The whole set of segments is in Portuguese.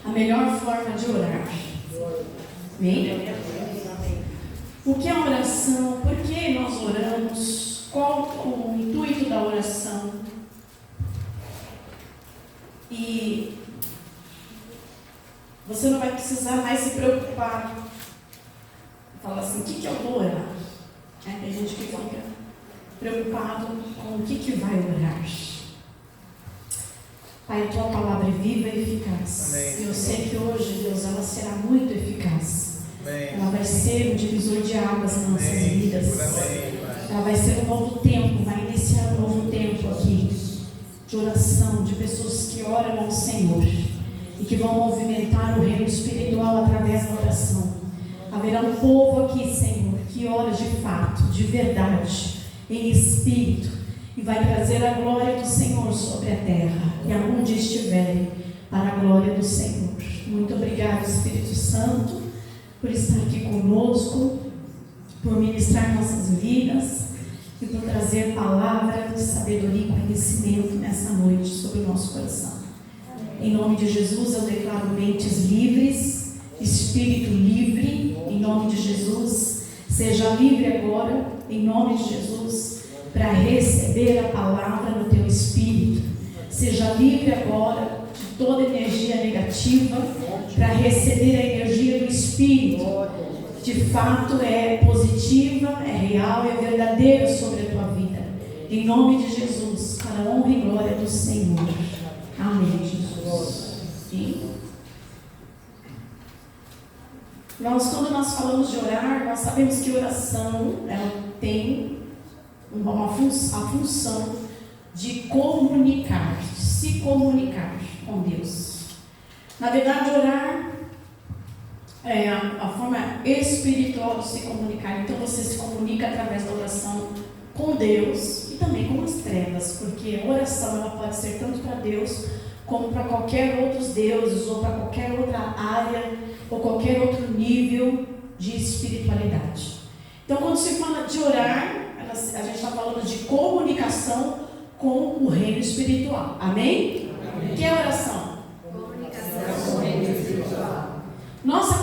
a melhor forma de orar. Amém? O que é a oração? Por que nós oramos? Qual o intuito da oração? E você não vai precisar mais se preocupar. Fala assim, o que eu vou orar? Tem gente que fica preocupado com o que vai orar. Pai, a tua palavra é viva e eficaz. Amém. E eu sei que hoje, Deus, ela será muito eficaz. Amém. Ela vai ser um divisor de águas nas nossas Amém. vidas. Amém. Ela vai ser um novo tempo, vai iniciar um novo tempo aqui de oração, de pessoas que oram ao Senhor e que vão movimentar o reino espiritual através da oração. Haverá um povo aqui, Senhor, que ora de fato, de verdade, em espírito, e vai trazer a glória do Senhor sobre a terra, e aonde estiverem, para a glória do Senhor. Muito obrigado, Espírito Santo, por estar aqui conosco, por ministrar nossas vidas e por trazer palavra de sabedoria e conhecimento nessa noite sobre o nosso coração. Em nome de Jesus, eu declaro mentes livres, espírito livre, em nome de Jesus. Seja livre agora, em nome de Jesus, para receber a palavra no teu espírito. Seja livre agora de toda energia negativa, para receber a energia do espírito. De fato é positiva, é real, é verdadeira sobre a tua vida. Em nome de Jesus, para a honra e glória do Senhor. Amém, Jesus. Sim. Quando nós falamos de orar, nós sabemos que oração, ela tem a função de comunicar, de se comunicar com Deus. Na verdade, orar é a forma espiritual de se comunicar. Então você se comunica através da oração com Deus e também com as trevas, porque a oração ela pode ser tanto para Deus como para qualquer outros deuses ou para qualquer outra área ou qualquer outro nível de espiritualidade. Então quando se fala de orar, a gente está falando de comunicação com o reino espiritual. Amém? Amém. O que é oração? Comunicação com o reino espiritual. Nossa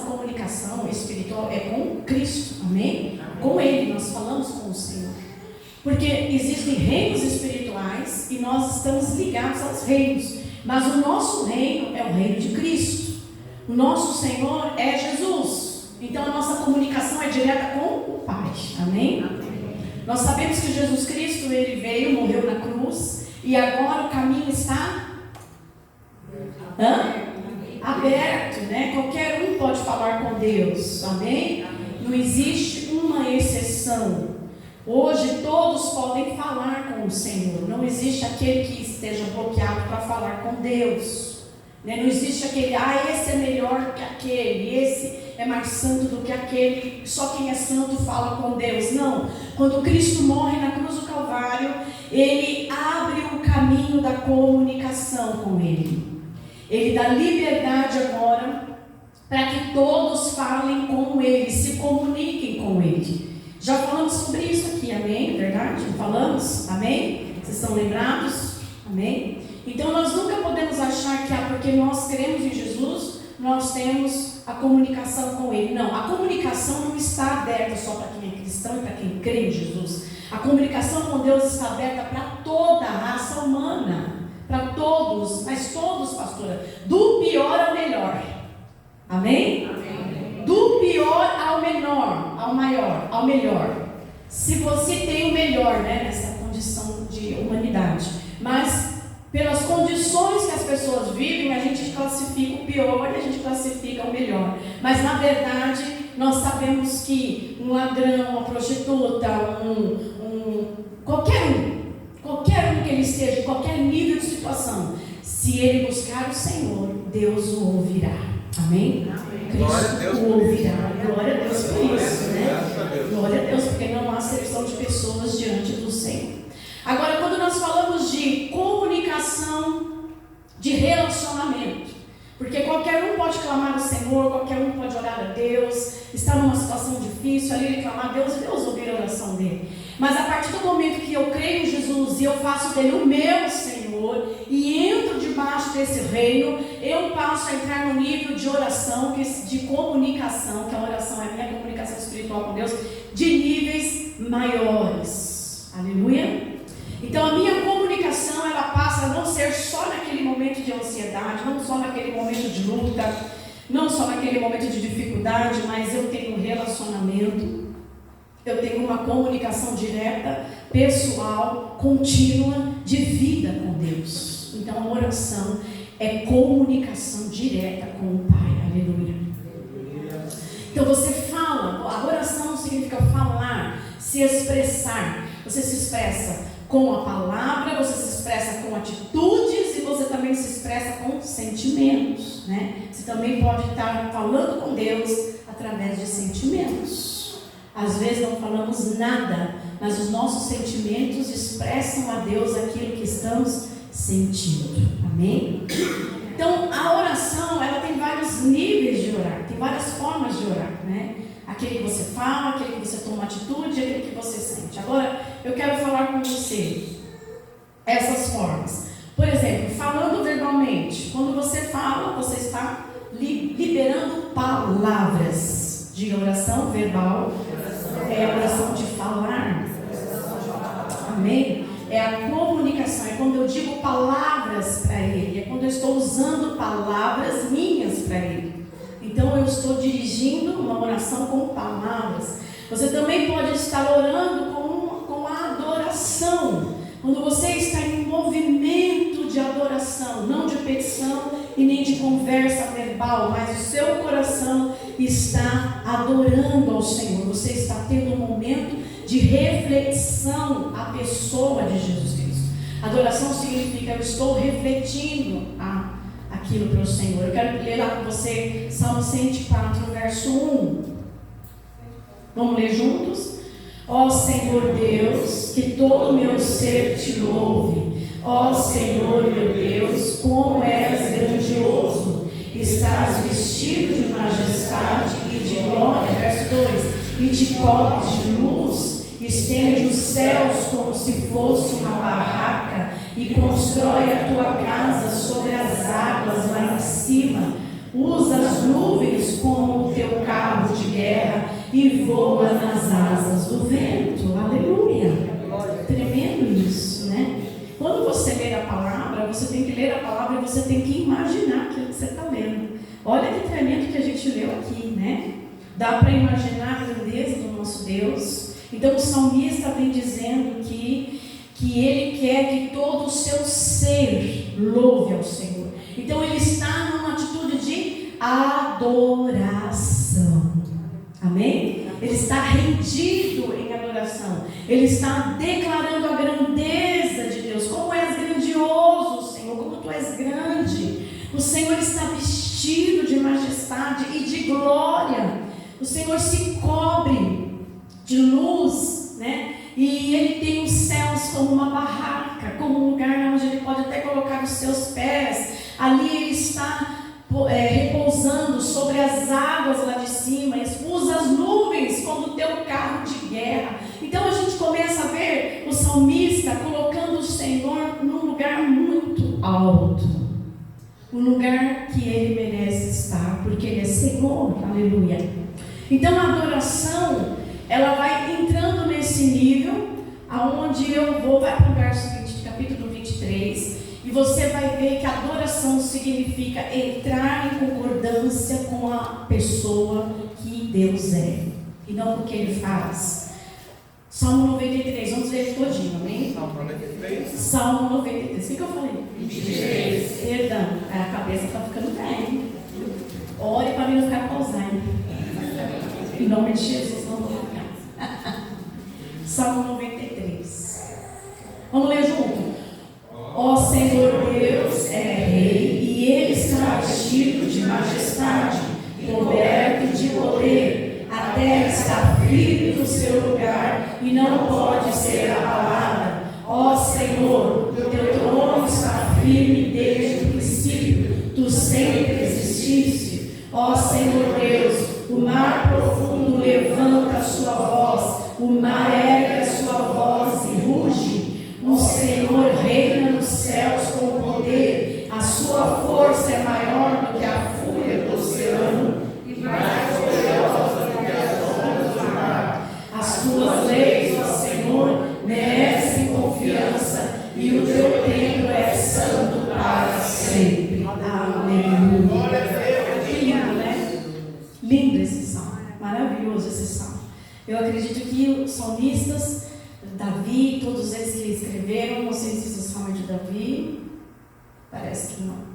comunicação espiritual é com Cristo. Amém? Com Ele, nós falamos com o Senhor. Porque existem reinos espirituais e nós estamos ligados aos reinos. Mas o nosso reino é o reino de Cristo. O nosso Senhor é Jesus. Então a nossa comunicação é direta com o Pai. Amém? Amém. Nós sabemos que Jesus Cristo, Ele veio, morreu na cruz. E agora o caminho está aberto, né? Qualquer um pode falar com Deus. Amém? Não existe uma exceção. Hoje todos podem falar com o Senhor. Não existe aquele que esteja bloqueado para falar com Deus, né? Não existe aquele, esse é melhor que aquele, esse é mais santo do que aquele, só quem é santo fala com Deus. Não. Quando Cristo morre na cruz do Calvário, Ele abre o caminho da comunicação com Ele. Ele dá liberdade agora para que todos falem com Ele, se comuniquem com Ele. Já falamos sobre isso aqui, amém? Verdade? Falamos? Amém? Vocês estão lembrados? Amém? Então nós nunca podemos achar que porque nós cremos em Jesus, nós temos a comunicação com Ele. Não, a comunicação não está aberta só para quem é cristão e para quem crê em Jesus. A comunicação com Deus está aberta para toda a raça humana, para todos, mas todos, pastora, do pior ao melhor. Amém? Amém. Do pior ao menor, ao maior, ao melhor. Se você tem o melhor, né, nessa condição de humanidade, mas pelas condições que as pessoas vivem, a gente classifica o pior e a gente classifica o melhor. Mas na verdade, nós sabemos que um ladrão, uma prostituta, qualquer um que ele esteja, em qualquer nível de situação, se ele buscar o Senhor, Deus o ouvirá. Amém? Amém. Cristo o ouvirá. Glória a Deus por isso, né? Glória a Deus, porque não há acepção de pessoas diante do Senhor. Agora, quando nós falamos de comunicação, de relacionamento, porque qualquer um pode clamar ao Senhor, qualquer um pode orar a Deus, está numa situação difícil, ali ele clamar a Deus e Deus ouvir a oração dele. Mas a partir do momento que eu creio em Jesus e eu faço dele o meu Senhor e entro de debaixo desse reino, eu passo a entrar no nível de oração, de comunicação, que a oração é a minha comunicação espiritual com Deus, de níveis maiores. Aleluia? Então a minha comunicação, ela passa a não ser só naquele momento de ansiedade, não só naquele momento de luta, não só naquele momento de dificuldade, mas eu tenho um relacionamento, eu tenho uma comunicação direta, pessoal, contínua, de vida com Deus. Então a oração é comunicação direta com o Pai. Aleluia. Então você fala, a oração significa falar, se expressar. Você se expressa com a palavra, você se expressa com atitudes e você também se expressa com sentimentos, né? Você também pode estar falando com Deus através de sentimentos. Às vezes não falamos nada, mas os nossos sentimentos expressam a Deus aquilo que estamos sentindo. Amém? Então, a oração, ela tem vários níveis de orar, tem várias formas de orar, né? Aquele que você fala, aquele que você toma atitude, aquele que você sente. Agora, eu quero falar com você essas formas. Por exemplo, falando verbalmente. Quando você fala, você está liberando palavras. Diga oração verbal. É a oração de falar. Amém? É a comunicação. É quando eu digo palavras para Ele. É quando eu estou usando palavras minhas para Ele. Então eu estou dirigindo uma oração com palavras. Você também pode estar orando com a adoração. Quando você está em movimento de adoração, não de petição e nem de conversa verbal, mas o seu coração está adorando ao Senhor. Você está tendo um momento de reflexão à pessoa de Jesus Cristo. Adoração significa eu estou refletindo aquilo para o Senhor. Eu quero ler lá com você Salmo 104, verso 1. Vamos ler juntos? Ó Senhor Deus, que todo o meu ser te louve. Ó Senhor meu Deus, como és grandioso. Estás vestido de majestade e de glória. Verso 2. E te cobres de luz, estende os céus como se fosse uma barraca e constrói a tua casa sobre as águas lá em cima. Usa as nuvens como o teu carro de guerra e voa nas asas do vento. Aleluia! Tremendo isso, né? Quando você lê a palavra, você tem que ler a palavra e você tem que imaginar aquilo que você está lendo. Olha que tremendo que a gente leu aqui, né? Dá para imaginar a grandeza do nosso Deus. Então o salmista vem dizendo que ele quer que todo o seu ser louve ao Senhor. Então ele está numa atitude de adoração. Amém? Ele está rendido em adoração. Ele está declarando a grandeza de Deus. Como és grandioso, Senhor, como tu és grande. O Senhor está vestido de majestade e de glória. O Senhor se cobre de luz, né? E Ele tem os céus como uma barraca, como um lugar onde Ele pode até colocar os seus pés. Ali Ele está repousando sobre as águas lá de cima. Usa as nuvens como o teu carro de guerra. Então a gente começa a ver o salmista colocando o Senhor num lugar muito alto. Um lugar que Ele merece estar, porque Ele é Senhor. Aleluia. Então a adoração, ela vai entrando nesse nível, aonde vai para o verso 20, capítulo 23, e você vai ver que adoração significa entrar em concordância com a pessoa que Deus é, e não com o que Ele faz. Salmo 93, vamos ler todinho, amém? Salmo 93. Salmo 93, o que eu falei? 23. Perdão, a cabeça está ficando bem. Ore para mim não ficar com Alzheimer. Em nome de Jesus, não vou ficar. Salmo 93. Vamos ler junto? Ó Senhor Deus é Rei, e Ele está vestido de majestade, coberto de poder. A terra está firme no seu lugar e não pode ser abalada. Ó Senhor, o teu trono está firme desde o princípio, tu sempre exististe. Ó Senhor Deus, o mar profundo levanta a sua voz, o mar ergue a sua voz e ruge. O Senhor reina nos céus com poder, a Aleluia. Que lindo, né? Lindo esse salmo. Maravilhoso esse salmo. Eu acredito que os salmistas, Davi, todos eles que escreveram, não sei se esse salmo é de Davi, parece que não.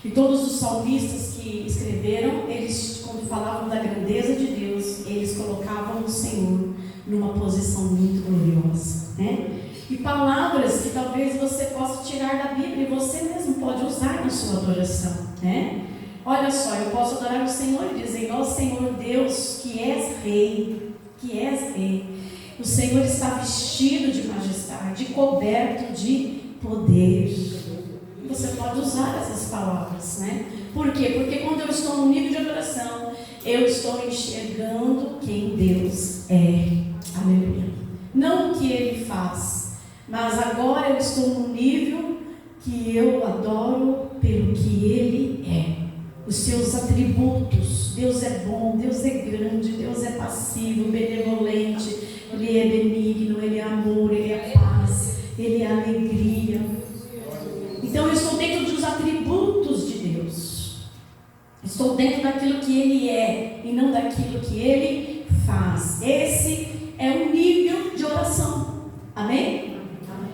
E todos os salmistas que escreveram, eles, quando falavam da grandeza de Deus, eles colocavam o Senhor numa posição muito gloriosa, né? E palavras que talvez você possa tirar da Bíblia e você mesmo pode usar na sua adoração, né? Olha só, eu posso adorar o Senhor e dizer: ó Senhor Deus, que és rei, o Senhor está vestido de majestade, coberto de poder. Você pode usar essas palavras, né? Por quê? Porque quando eu estou no nível de adoração, eu estou enxergando quem Deus é. Aleluia. Não o que Ele faz, mas agora eu estou no nível que eu adoro pelo que Ele é. Os seus atributos. Deus é bom, Deus é grande, Deus é passivo, benevolente, Ele é benigno, Ele é amor, Ele é paz, Ele é alegria. Então eu estou dentro dos atributos de Deus. Estou dentro daquilo que Ele é e não daquilo que Ele faz. Esse é o nível de oração. Amém?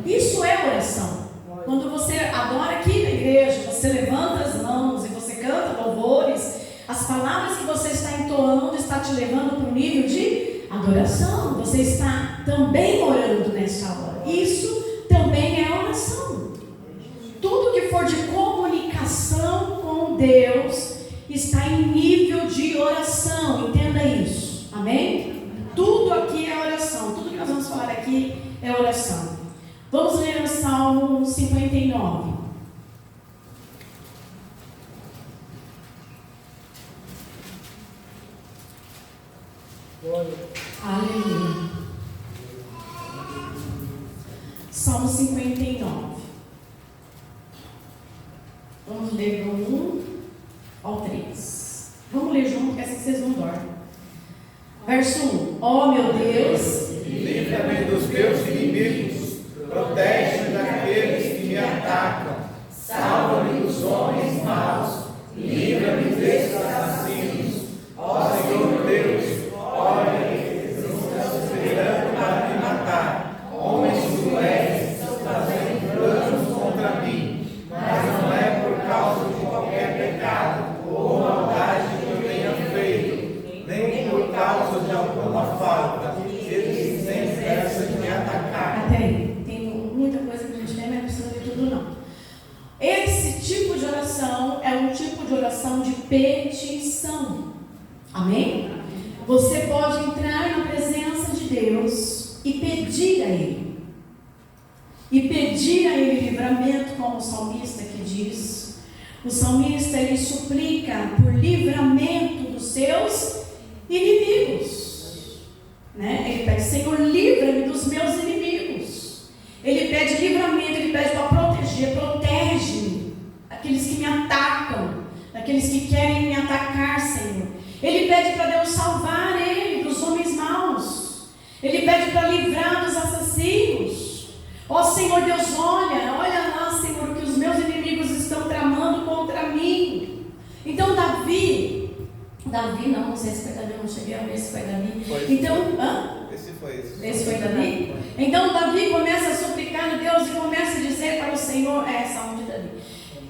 Isso é oração. Quando você adora aqui na igreja, você levanta as mãos e você canta louvores, as palavras que você está entoando está te levando para o nível de adoração. Você está também orando nessa hora. Isso também é oração. Tudo que for de comunicação com Deus está em nível de oração. Entenda isso. Amém? Tudo aqui é oração. Tudo que nós vamos falar aqui é oração. Vamos ler o Salmo 59. Aleluia. Salmo 59. Vamos ler do 1 ao 3. Vamos ler junto, que assim vocês não dormem. Verso 1. Ó meu Deus, livra-me dos meus inimigos, protege-me daqueles que me atacam, salva-me dos homens maus, livra-me desses assassinos. Ó Senhor Deus, olha, eles estão esperando para me matar. Homens cruéis estão fazendo planos contra mim, mas não é por causa de qualquer pecado ou maldade que eu tenha feito, nem por causa de alguma falta. Eles sempre pensam em me atacar. Até aí, tem muita coisa que a gente nem vai precisar de tudo não. Esse tipo de oração é um tipo de oração de petição. Amém? Você pode entrar na presença de Deus e pedir a Ele. E pedir a Ele livramento, como o salmista que diz. O salmista, ele suplica por livramento dos seus inimigos. Né? Ele pede: Senhor, livra-me dos meus inimigos. Ele pede livramento, ele pede para proteger, protege-me daqueles que me atacam, daqueles que querem me atacar, Senhor. Ele pede para Deus salvar ele dos homens maus. Ele pede para livrar dos assassinos. Ó Senhor Deus, olha lá, Senhor, o que os meus inimigos estão tramando contra mim. Então Davi não sei se foi Davi, eu não cheguei a ver se foi Davi. Então, esse foi Davi? Então Davi começa a suplicar a Deus e começa a dizer para o Senhor, Salmo de Davi.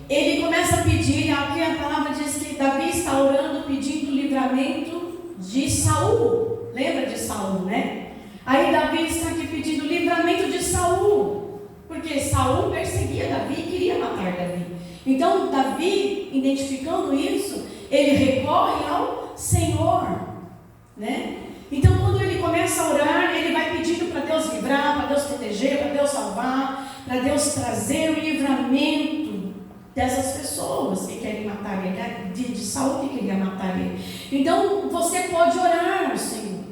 Ele começa a pedir, aqui a palavra diz que Davi está orando, pedindo livramento de Saul. Lembra de Saul, né? Aí Davi está aqui pedindo livramento de Saul, porque Saul perseguia Davi e queria matar Davi. Então Davi, identificando isso, ele recorre ao Senhor, né? Então quando ele começa a orar, ele vai pedindo para Deus livrar, para Deus proteger, para Deus salvar, para Deus trazer o livramento dessas pessoas que querem matar ele, de Saul que queria matar ele. Então você pode orar ao Senhor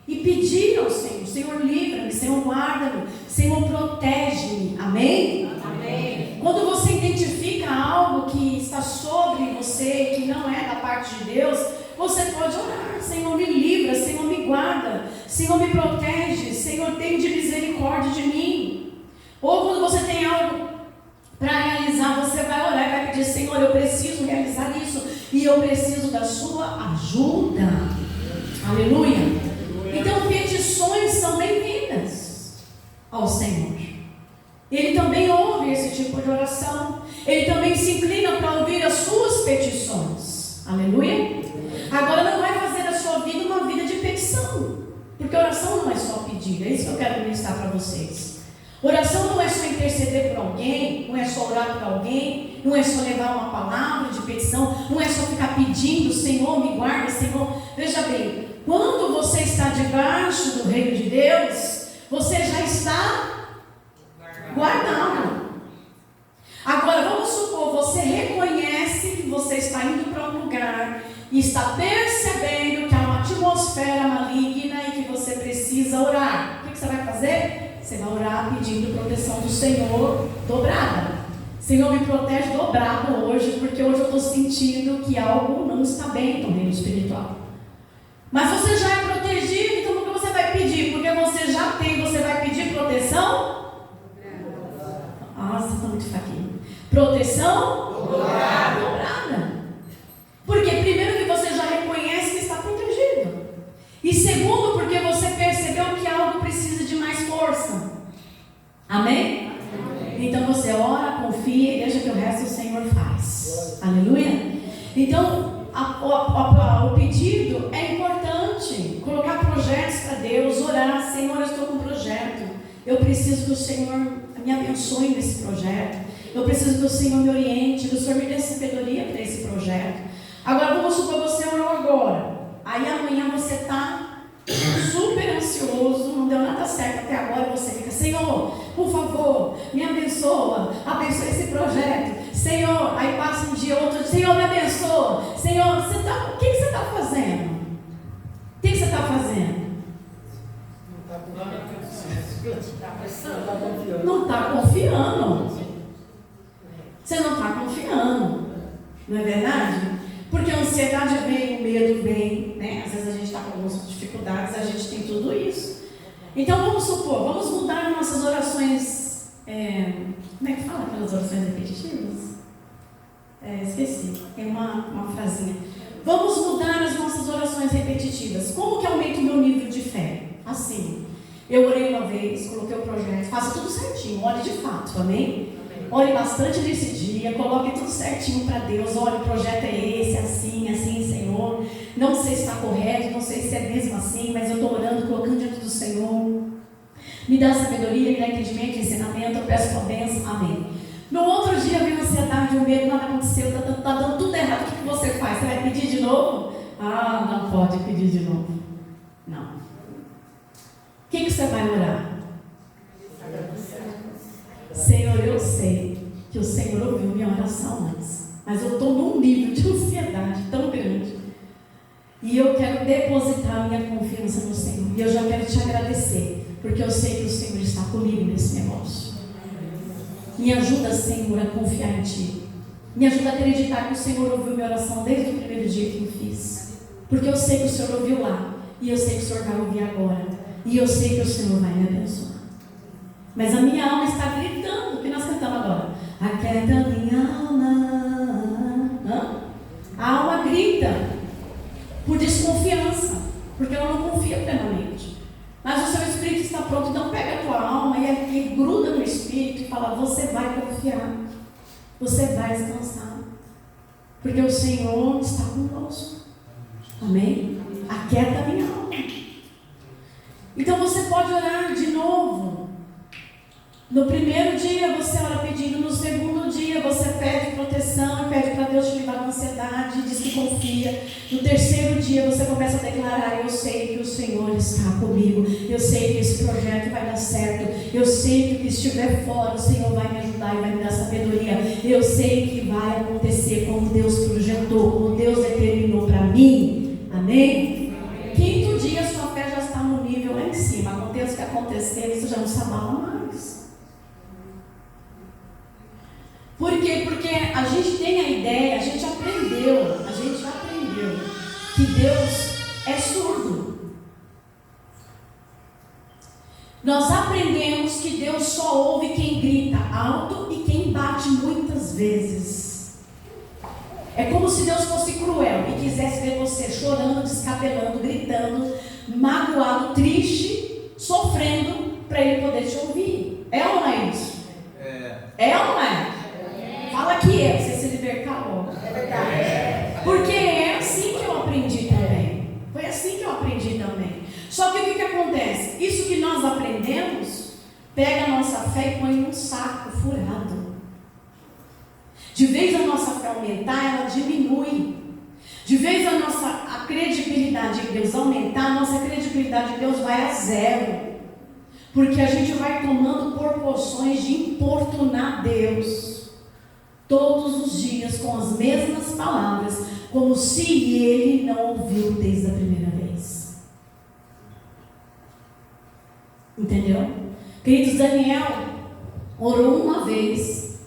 e pedir ao Senhor: Senhor, livra-me, Senhor, guarda-me, Senhor, protege-me. Amém? Amém. Quando você identifica algo que está sobre você, que não é da parte de Deus, você pode orar: Senhor, me livra, Senhor, me guarda, Senhor, me protege, Senhor, tem de misericórdia de mim. Ou quando você tem algo Para realizar, você vai orar e vai pedir: Senhor, eu preciso realizar isso e eu preciso da sua ajuda. Aleluia. Então, petições são bem-vindas ao Senhor. Ele também ouve esse tipo de oração. Ele também se inclina para ouvir as suas petições. Aleluia. Agora, não vai fazer da sua vida uma vida de petição, porque oração não é só pedir. É isso que eu quero ministrar para vocês. Oração não é só interceder por alguém, não é só orar por alguém, não é só levar uma palavra de petição, não é só ficar pedindo: Senhor, me guarda, Senhor. Veja bem, quando você está debaixo do reino de Deus, você já está guardado. Agora, vamos supor, você reconhece que você está indo para um lugar e está percebendo que há uma atmosfera maligna e que você precisa orar. O que você vai fazer? Você vai orar pedindo proteção do Senhor dobrada. Senhor, me protege dobrado hoje, porque hoje eu estou sentindo que algo não está bem no reino espiritual. Mas você já é protegido, então o que você vai pedir? Porque você já tem, você vai pedir proteção? Ah, você está muito fraquinho. Proteção? Dobrada. Porque primeiro que você já reconhece que está protegido. E segundo, porque você percebeu que algo precisa de mais força. Amém? Então você ora, confia e deixa que o resto o Senhor faz. Aleluia? Então, o pedido é importante. Colocar projetos para Deus, orar: Senhor, eu estou com um projeto. Eu preciso que o Senhor me abençoe nesse projeto. Eu preciso que o Senhor me oriente, que o Senhor me dê sabedoria para esse projeto. Agora, vamos supor, você orou agora. Aí amanhã você está super ansioso, não deu nada certo até agora, você fica: Senhor, por favor, me abençoa, abençoa esse projeto. Senhor, aí passa um dia, outro dia: Senhor, me abençoa. Senhor, o que você está fazendo? O que você está fazendo? Não está confiando. Você não está confiando. Não é verdade? Porque a ansiedade vem, o medo vem, né? Às vezes a gente está com algumas dificuldades, a gente tem tudo isso. Então vamos supor, vamos mudar nossas orações. Como é que fala aquelas orações repetitivas? Esqueci, tem uma frasinha. Vamos mudar as nossas orações repetitivas. Como que aumenta o meu nível de fé? Assim, eu orei uma vez, coloquei o projeto, faça tudo certinho, ore de fato, amém? Ore bastante nesse dia, coloque tudo certinho para Deus. Olha, o projeto é esse, assim, assim, Senhor. Não sei se está correto, não sei se é mesmo assim, mas eu estou orando, colocando diante do Senhor. Me dá sabedoria, me dá entendimento, ensinamento, eu peço tua bênção, amém. No outro dia veio a ansiedade, o medo, nada aconteceu, está dando tudo errado. O que você faz? Você vai pedir de novo? Ah, não pode pedir de novo. Não. O que você vai orar? Senhor, eu sei que o Senhor ouviu minha oração antes, mas eu estou num nível de ansiedade tão grande, e eu quero depositar minha confiança no Senhor, e eu já quero te agradecer, porque eu sei que o Senhor está comigo nesse negócio. Me ajuda, Senhor, a confiar em Ti. Me ajuda a acreditar que o Senhor ouviu minha oração desde o primeiro dia que eu fiz, porque eu sei que o Senhor ouviu lá, e eu sei que o Senhor vai ouvir agora, e eu sei que o Senhor vai me abençoar. Mas a minha alma está gritando. O que nós cantamos agora? Aquieta minha alma. A alma grita por desconfiança, porque ela não confia plenamente. Mas o seu espírito está pronto. Então pega a tua alma e gruda no espírito e fala: você vai confiar, você vai descansar, porque o Senhor está conosco. Amém? Aquieta minha alma. Então você pode orar de novo. No primeiro dia você ora pedindo, no segundo dia você pede proteção e pede para Deus te livrar da ansiedade, diz que confia. No terceiro dia você começa a declarar: eu sei que o Senhor está comigo, eu sei que esse projeto vai dar certo, eu sei que o que estiver fora o Senhor vai me ajudar e vai me dar sabedoria, eu sei que vai acontecer como Deus projetou, como Deus determinou para mim. Amém? Quinto dia sua fé já está no nível lá em cima, aconteça o que acontecer, você já não se abala mais. Por quê? Porque a gente tem a ideia, a gente aprendeu que Deus é surdo. Nós aprendemos que Deus só ouve quem grita alto e quem bate vezes, é como se Deus fosse cruel e quisesse ver você chorando, descabelando, gritando, magoado, triste, sofrendo, para Ele poder te ouvir. É ou não é isso? É ou não é? Fala que é, você se libertar logo. É verdade. Porque é assim que eu aprendi também. Foi assim que eu aprendi também. Só que o que acontece? Isso que nós aprendemos, pega a nossa fé e põe num saco furado. De vez a nossa fé aumentar, ela diminui. De vez a credibilidade de Deus aumentar, a nossa credibilidade de Deus vai a zero. Porque a gente vai tomando proporções de importunar Deus todos os dias com as mesmas palavras, como se Ele não ouviu desde a primeira vez. Entendeu? Queridos, Daniel orou uma vez,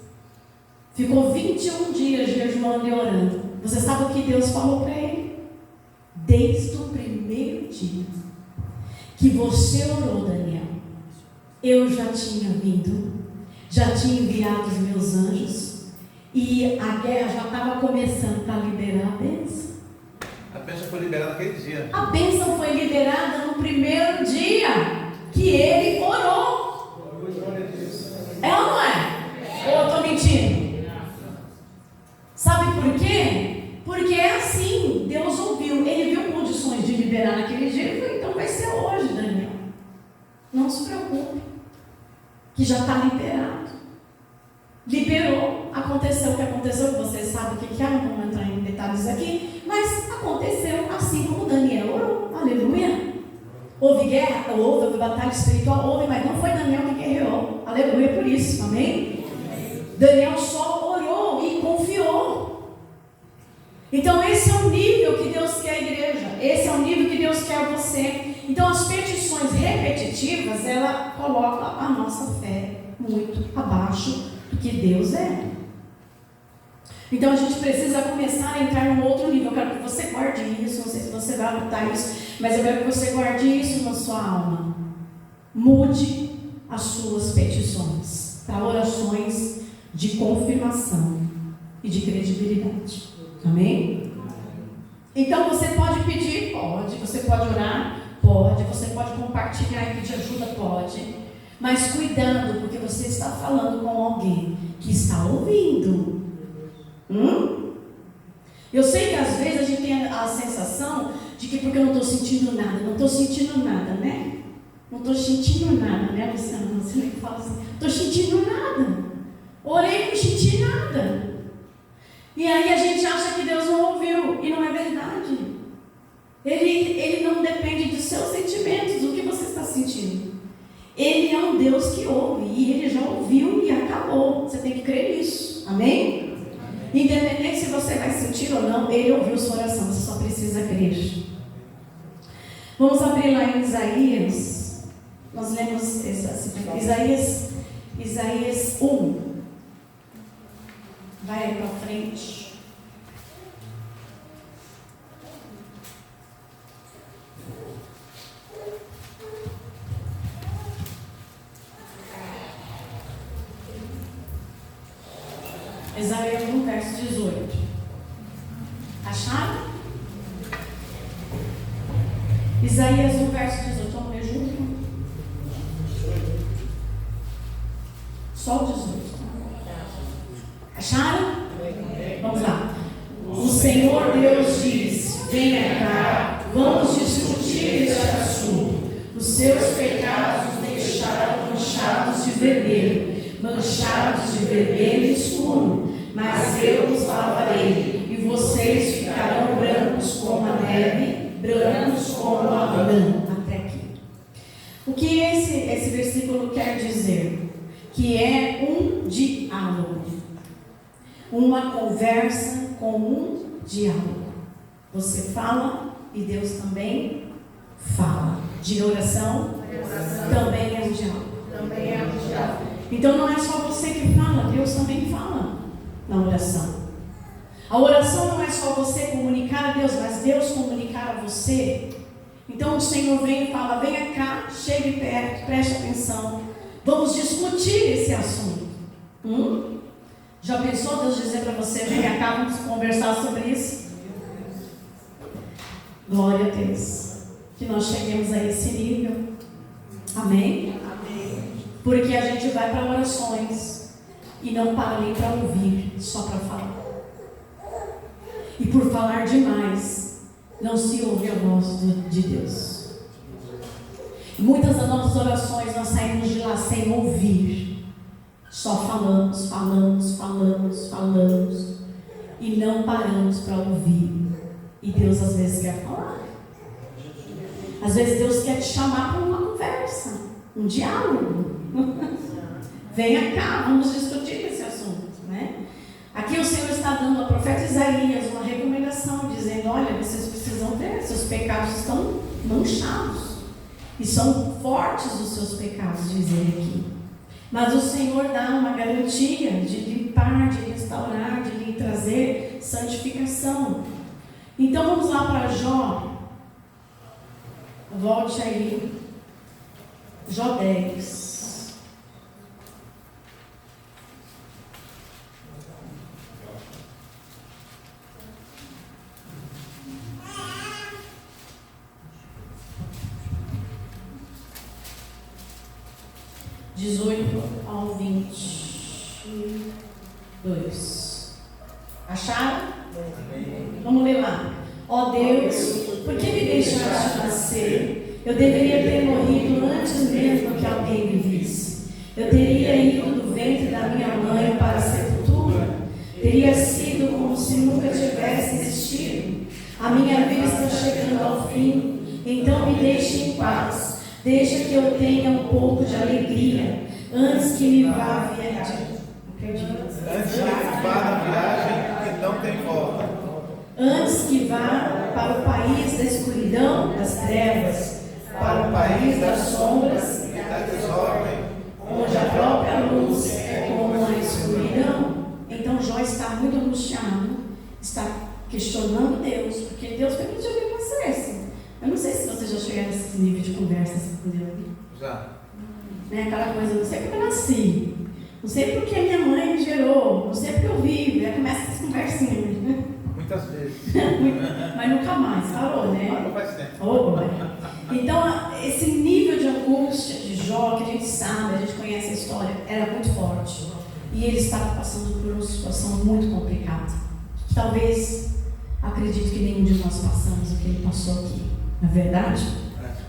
ficou 21 dias jejuando e orando. Você sabe o que Deus falou para ele? Desde o primeiro dia que você orou, Daniel, eu já tinha vindo, já tinha enviado os meus anjos, e a guerra já estava começando para liberar a bênção. A bênção foi liberada naquele dia. A bênção foi liberada no primeiro dia que ele orou. É ou não é? Ou eu estou mentindo? Sabe por quê? Porque é assim, Deus ouviu, Ele viu condições de liberar naquele dia, e falou, então vai ser hoje, Daniel. Não se preocupe, que já está liberado. Liberou, aconteceu o que aconteceu, vocês sabem o que é, não vamos entrar em detalhes aqui, mas aconteceu assim como Daniel orou, aleluia. Houve guerra? Houve batalha espiritual? Houve, mas não foi Daniel que guerreou, aleluia por isso, amém? Daniel só orou e confiou. Então esse é o nível que Deus quer a igreja, esse é o nível que Deus quer você. Então as petições repetitivas, ela coloca a nossa fé muito abaixo do que Deus é. Então a gente precisa começar a entrar num outro nível. Eu quero que você guarde isso, não sei se você vai anotar isso, mas eu quero que você guarde isso na sua alma. Mude as suas petições para orações de confirmação e de credibilidade. Amém? Então você pode pedir? Pode. Você pode orar? Pode. Você pode compartilhar e pedir ajuda? Pode. Mas cuidado, porque você está falando com alguém que está ouvindo. Eu sei que às vezes a gente tem a sensação de que porque eu não estou sentindo nada, né? Não estou sentindo nada, né, Luciana? Você nem fala assim, não estou sentindo nada. Orei e não senti nada. E aí a gente acha que Deus não ouviu, e não é verdade. Ele não depende dos seus sentimentos, do que você está sentindo. Ele é um Deus que ouve, e Ele já ouviu e acabou. Você tem que crer nisso, amém? Independente se você vai sentir ou não, Ele ouviu sua oração, você só precisa crer. Vamos abrir lá em Isaías. Nós lemos Isaías 1. Vai aí para frente. Isaías 1, verso 18. Acharam? Isaías 1, verso 18. Vamos ler junto? Só o 18. Acharam? Vamos lá. O Senhor Deus diz: venha cá, vamos discutir este assunto. Os seus pecados deixaram manchados de vermelho escuro, mas eu os lavarei, e vocês ficarão brancos como a neve, brancos como a lã. Até aqui. O que esse versículo quer dizer? Que é um diálogo, uma conversa com um diálogo. Você fala e Deus também fala. De oração, também é um diálogo. Então não é só você que fala, Deus também fala na oração. A oração não é só você comunicar a Deus, mas Deus comunicar a você. Então o Senhor vem e fala: venha cá, chegue perto, preste atenção. Vamos discutir esse assunto. Já pensou Deus dizer para você, vem cá, vamos conversar sobre isso? Glória a Deus. Que nós cheguemos a esse nível. Amém? Amém. Porque a gente vai para orações e não para nem para ouvir, só para falar. E por falar demais, não se ouve a voz de Deus. Muitas das nossas orações nós saímos de lá sem ouvir. Só falamos e não paramos para ouvir. E Deus às vezes quer falar. Às vezes Deus quer te chamar para uma conversa, um diálogo. Venha cá, vamos discutir esse assunto, né? Aqui o Senhor está dando ao profeta Isaías uma recomendação, dizendo: olha, vocês precisam ver, seus pecados estão manchados. E são fortes os seus pecados, diz ele aqui. Mas o Senhor dá uma garantia de limpar, de restaurar, de lhe trazer santificação. Então vamos lá para Jó. Volte aí. Jó 10. ao 22. Acharam? Vamos ler lá. Ó Deus, por que me deixaste nascer? Eu deveria ter morrido antes mesmo que alguém me visse. Eu teria ido do ventre da minha mãe para a sepultura. Teria sido como se nunca tivesse existido. A minha vida está chegando ao fim. Então me deixe em paz. Deixa que eu tenha um pouco de alegria antes que me vá a viagem. Antes que vá na viagem que não tem volta. Antes que vá para o país da escuridão, das trevas, para o país das sombras e da desordem, onde a própria luz é como a escuridão. Então Jó está muito angustiado, está questionando Deus, porque Deus permitiu que ele nascesse. Eu não sei se você já chegou nesse nível de conversa com Deus. Já. Né? Aquela coisa, não sei porque eu nasci, não sei porque minha mãe me gerou, não sei porque eu vivo. Aí começa essas conversinhas. Muitas vezes. Mas nunca mais, parou, né? Não faz tempo. Oh, então, esse nível de angústia de Jó, que a gente sabe, a gente conhece a história, era muito forte. E ele estava passando por uma situação muito complicada. Talvez, acredito que nenhum de nós passamos o que ele passou aqui. Não é verdade?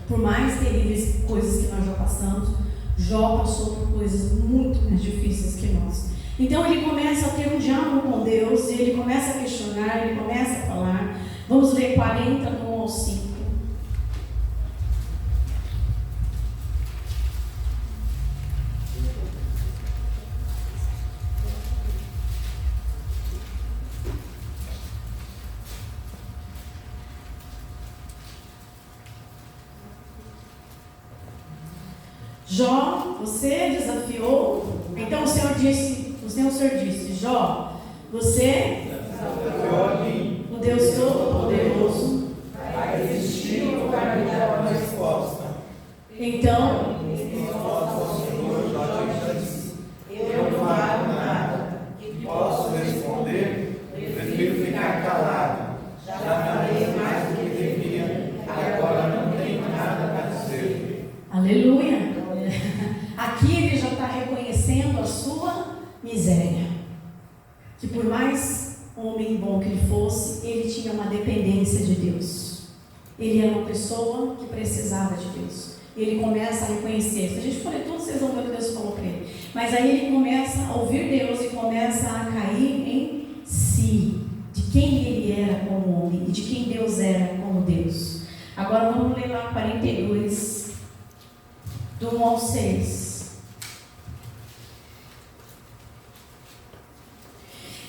Por mais terríveis coisas que nós já passamos, Jó passou por coisas muito mais difíceis que nós. Então ele começa a ter um diálogo com Deus, e ele começa a questionar, ele começa a falar. Vamos ler 40, do 1 ao 5. Jó, você desafiou. Então o Senhor disse, Jó, você, o Deus Todo-Poderoso, vai existir ou vai me dar uma resposta? Então, eu não falo nada. Posso responder? Prefiro ficar calado. Já falei mais do que devia e agora não tenho nada para dizer. aleluia. Aqui ele já está reconhecendo a sua miséria. Que por mais homem bom que ele fosse, ele tinha uma dependência de Deus. Ele era uma pessoa que precisava de Deus. Ele começa a reconhecer. Se a gente for ler tudo, vocês vão ver o que Deus falou para ele. Mas aí ele começa a ouvir Deus e começa a cair em si. De quem ele era como homem e de quem Deus era como Deus. Agora vamos ler lá 42, do 1 ao 6.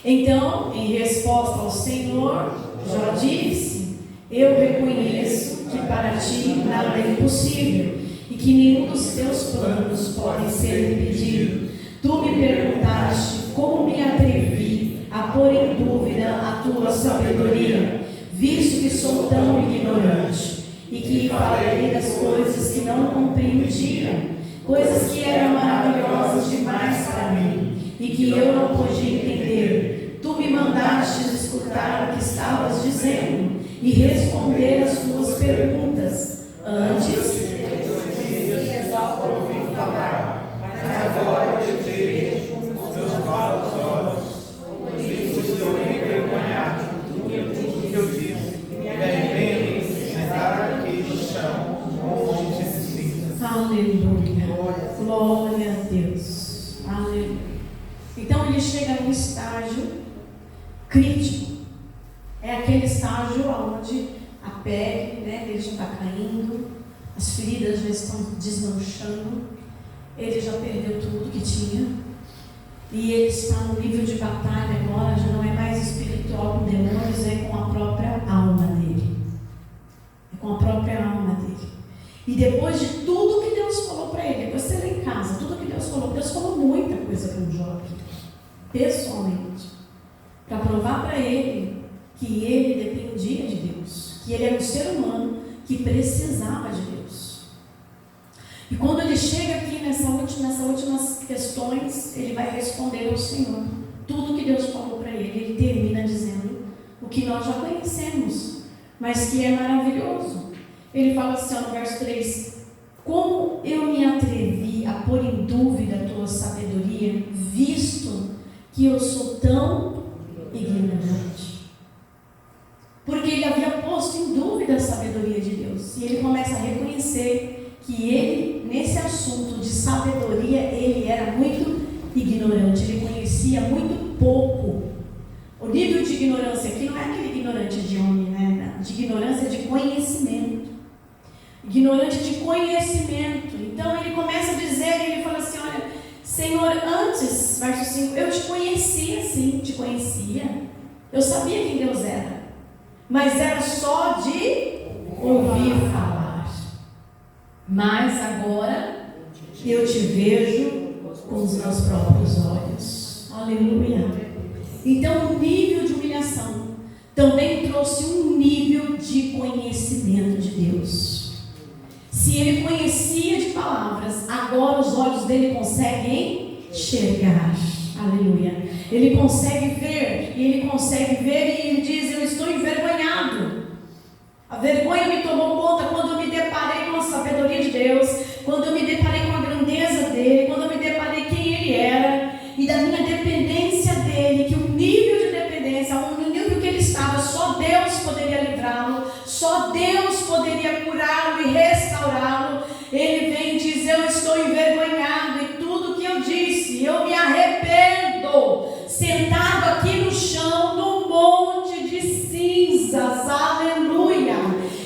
Então, em resposta ao Senhor, Jó disse: eu reconheço que para ti nada é impossível e que nenhum dos teus planos podem ser impedidos. Tu me perguntaste como me atrevi a pôr em dúvida a tua sabedoria, visto que sou tão ignorante e que falei das coisas que não compreendia, coisas que eram maravilhosas demais para mim e que eu não podia entender. Tu me mandastes escutar o que estavas dizendo e responder as tuas perguntas. Antes, agora eu te vejo com os meus próprios olhos. Por isso estou envergonhado de tudo que eu disse. Me arrependo de sentar aqui no chão, longe de cinzas. aleluia. Glória a Deus. Aleluia. Então ele chega num estágio crítico. É aquele estágio onde a pele, dele já está caindo, as feridas já estão desmanchando. Ele já perdeu tudo que tinha. E ele está no nível de batalha agora, já não é mais espiritual com demônios, é com a própria alma dele. É com a própria alma dele. E depois de tudo que Deus falou para ele, depois você lê em casa, tudo que Deus falou muita coisa com Jó, pessoalmente, para provar para ele que ele dependia de Deus, que ele era um ser humano que precisava de Deus. E quando ele chega aqui nessas últimas questões, ele vai responder ao Senhor tudo que Deus falou para ele. Ele termina dizendo o que nós já conhecemos, mas que é maravilhoso. Ele fala assim, no verso 3: como eu me atrevi a pôr em dúvida a tua sabedoria, visto que eu sou tão ignorante. Porque ele havia posto em dúvida a sabedoria de Deus. E ele começa a reconhecer que ele, nesse assunto de sabedoria, ele era muito ignorante. Ele conhecia muito pouco. O nível de ignorância aqui não é aquele ignorante de homem, né? De ignorância de conhecimento. Ignorante de conhecimento. Então ele começa a dizer, ele fala assim, olha, Senhor, antes, verso 5, eu te conhecia sim, te conhecia. Eu sabia quem Deus era. Mas era só de ouvir falar. Mas agora eu te vejo com os meus próprios olhos. Aleluia. Então o nível de humilhação também trouxe um nível de conhecimento de Deus. Se ele conhecia de palavras, agora os olhos dele conseguem enxergar. Aleluia. Ele consegue ver, e ele diz, eu estou envergonhado. A vergonha me tomou conta quando eu me deparei com a sabedoria de Deus, quando eu me deparei com a grandeza dele, quando eu me deparei quem ele era, e da minha dependência dele, que o nível de dependência, no nível que ele estava, só Deus poderia livrá-lo, só Deus poderia curá-lo e restaurá-lo. Ele vem e diz, eu estou envergonhado, e tudo que eu disse, eu me arrependo, sentado aqui no chão, num monte de cinzas. Aleluia.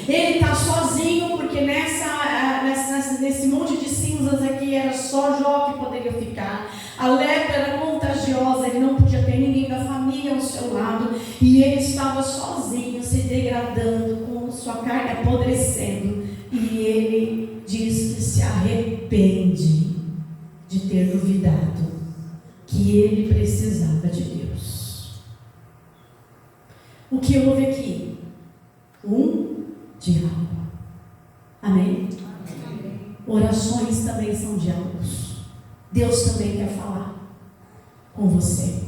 Ele está sozinho, porque nesse monte de cinzas aqui era só Jó que poderia ficar. A lepra era contagiosa, ele não podia ter ninguém da família ao seu lado, e ele estava sozinho, se degradando, com sua carne apodrecendo, e ele diz que se arrepende de ter duvidado que ele precisava de Deus. O que houve aqui? Um diálogo. Amém? Amém. Orações também são diálogos. Deus também quer falar com você.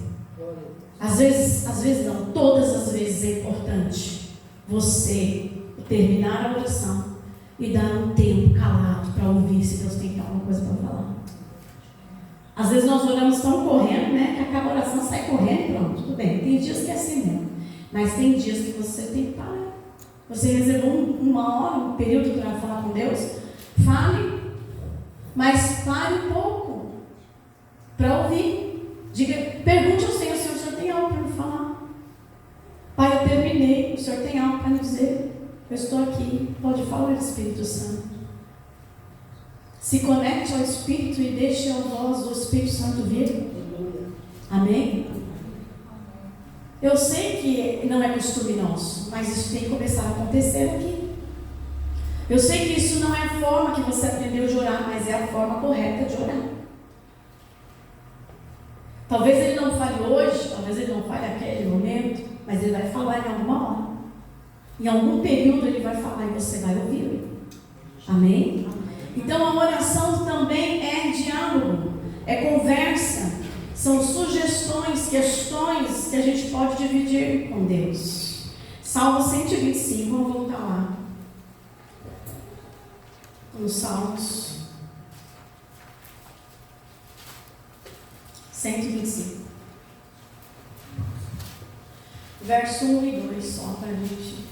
Às vezes não, todas as vezes é importante você terminar a oração e dar um tempo calado para ouvir se Deus tem alguma coisa para falar. Às vezes nós oramos tão correndo, que acaba a oração, sai correndo, pronto, tudo bem. Tem dias que é assim mesmo, mas tem dias que você tem que parar. Você reservou uma hora, um período para falar com Deus, fale, mas pare um pouco para ouvir. Pergunte ao Senhor, Senhor tem algo para me falar? Pai, eu terminei, o Senhor tem algo para me dizer? Eu estou aqui, pode falar, Espírito Santo. Se conecte ao Espírito e deixe a voz do Espírito Santo vir. Amém? Eu sei que não é costume nosso, mas isso tem que começar a acontecer aqui. Eu sei que isso não é a forma que você aprendeu de orar, mas é a forma correta de orar. Talvez ele não fale hoje, talvez ele não fale naquele momento, mas ele vai falar em alguma hora. Em algum período ele vai falar e você vai ouvir. Amém? Então a oração também é diálogo, é conversa. São sugestões, questões que a gente pode dividir com Deus. Salmo 125, vamos voltar lá. Nos Salmos 125. Verso 1 e 2, só para a gente.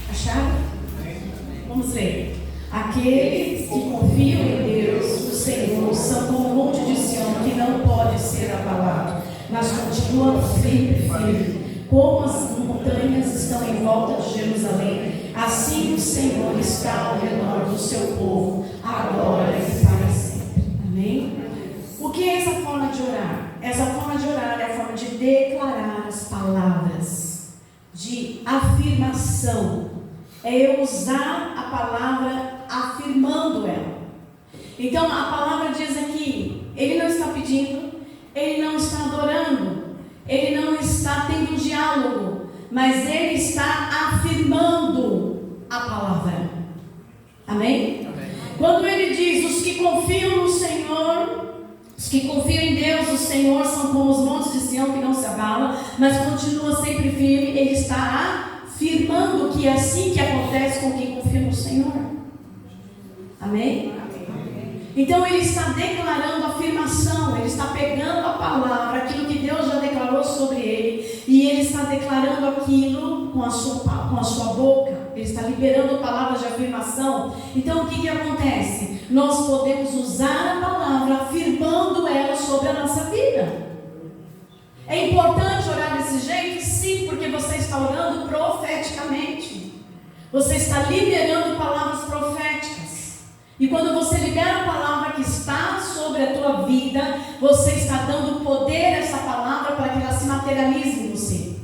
Acharam? Vamos ler. Aqueles que confiam em Deus, o Senhor, são como o monte de Sião, que não pode ser abalado, mas continua firme. Como as montanhas estão em volta de Jerusalém, assim o Senhor está ao redor do seu povo, agora e para sempre. Amém? O que é essa forma de orar? Essa forma de orar é a forma de declarar as palavras, de afirmação. É eu usar a palavra afirmando ela. Então a palavra diz aqui, ele não está pedindo, ele não está adorando, ele não está tendo um diálogo, mas ele está afirmando a palavra. Amém? Amém. Quando ele diz, os que confiam no Senhor, os que confiam em Deus, o Senhor, são como os montes de Sião que não se abalam, mas continua sempre firme, ele está afirmando que é assim que acontece com quem confia no Senhor. Amém? Então ele está declarando afirmação, ele está pegando a palavra, aquilo que Deus já declarou sobre ele, e ele está declarando aquilo com a sua boca, ele está liberando palavras de afirmação. Então o que acontece? Nós podemos usar a palavra afirmando ela sobre a nossa vida. É importante orar desse jeito? Sim, porque você está orando profeticamente. Você está liberando palavras proféticas. E quando você libera a palavra que está sobre a tua vida, você está dando poder a essa palavra para que ela se materialize em você.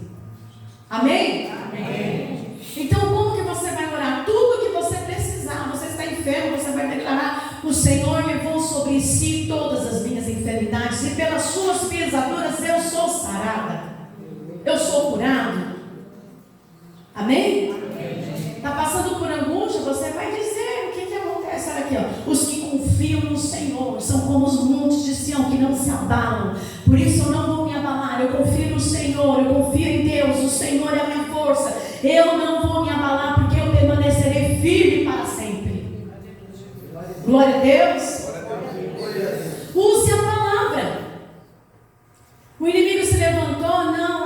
Amém? Amém. Então como que você vai orar? Tudo que você precisar. Você está enfermo, você vai declarar: o Senhor levou sobre si todas as minhas enfermidades, e pelas suas pisaduras eu sou sarada, eu sou curado. Amém? Está passando por angústia, você vai dizer o que acontece. Olha aqui, ó. Os que confiam no Senhor são como os montes de Sião que não se abalam. Por isso eu não vou me abalar. Eu confio no Senhor, eu confio em Deus. O Senhor é a minha força. Eu não vou me abalar, porque eu permanecerei firme para sempre. Glória a Deus. Use a palavra. O inimigo se levantou, não,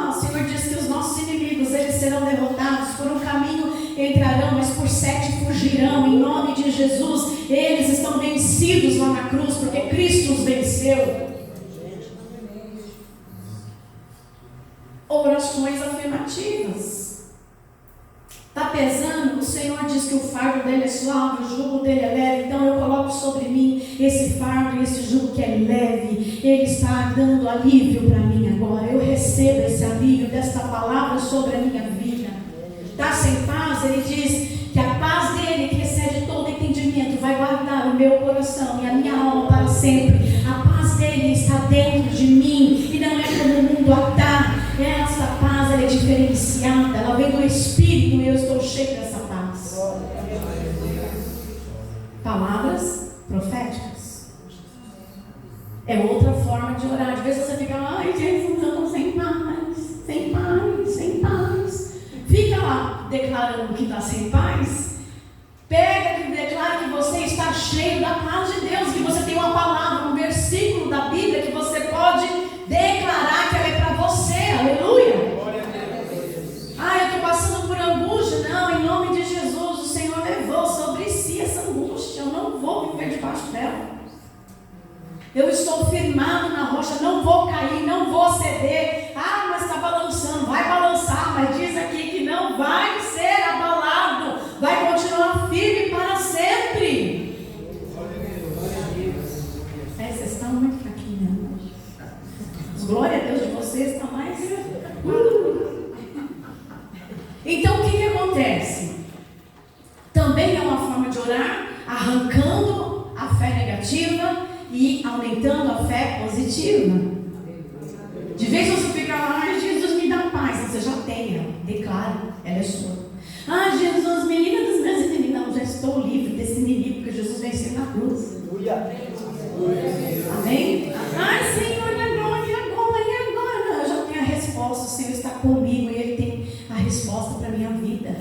o Senhor disse que os nossos inimigos, eles serão derrotados, por um caminho entrarão, mas por 7 fugirão, em nome de Jesus. Eles estão vencidos lá na cruz, porque Cristo os venceu. Orações afirmativas. Está pesando? O Senhor diz que o fardo dele é suave, o jugo dele é leve. Então eu coloco sobre mim esse fardo e esse jugo que é leve. Ele está dando alívio para mim agora. Eu recebo esse alívio desta palavra sobre a minha vida. Está sem paz? Ele diz que a paz dele, que excede todo entendimento, vai guardar o meu coração e a minha alma para sempre. A paz dele está dentro de mim e não é como o mundo está. Essa paz, ela é diferenciada, ela vem do Espírito e eu estou cheio dessa paz. Palavras proféticas. É outra forma de orar. Às vezes você fica lá, ai Jesus, eu estou sem paz, sem paz, sem paz. Fica lá declarando que está sem paz. Pega e declara que você está cheio da paz de Deus, que você tem uma palavra, um versículo da Bíblia que você pode declarar que ela é para você. Aleluia. Ah, eu estou passando por angústia. Não, em nome de Jesus, o Senhor levou sobre si essa angústia. Eu não vou viver debaixo dela. Eu estou firmado na rocha, não vou cair, não vou ceder. Ah, mas está balançando, vai balançar, mas diz aqui que não vai ser abalado, vai continuar firme para sempre. Vocês estão muito fraquinhos hoje. Glória a Deus de vocês está mais. Então o que acontece? Também é uma forma de orar, arrancando a fé negativa e aumentando a fé positiva. De vez você fica lá, ai Jesus me dá paz, você já tem ela, declara, ela é sua. Ah Jesus, menina dos meus inimigos, não, já estou livre desse inimigo, porque Jesus venceu Amém? Ai, Senhor, e agora? E agora? E agora? Não, eu já tenho a resposta. O Senhor está comigo e Ele tem a resposta para a minha vida.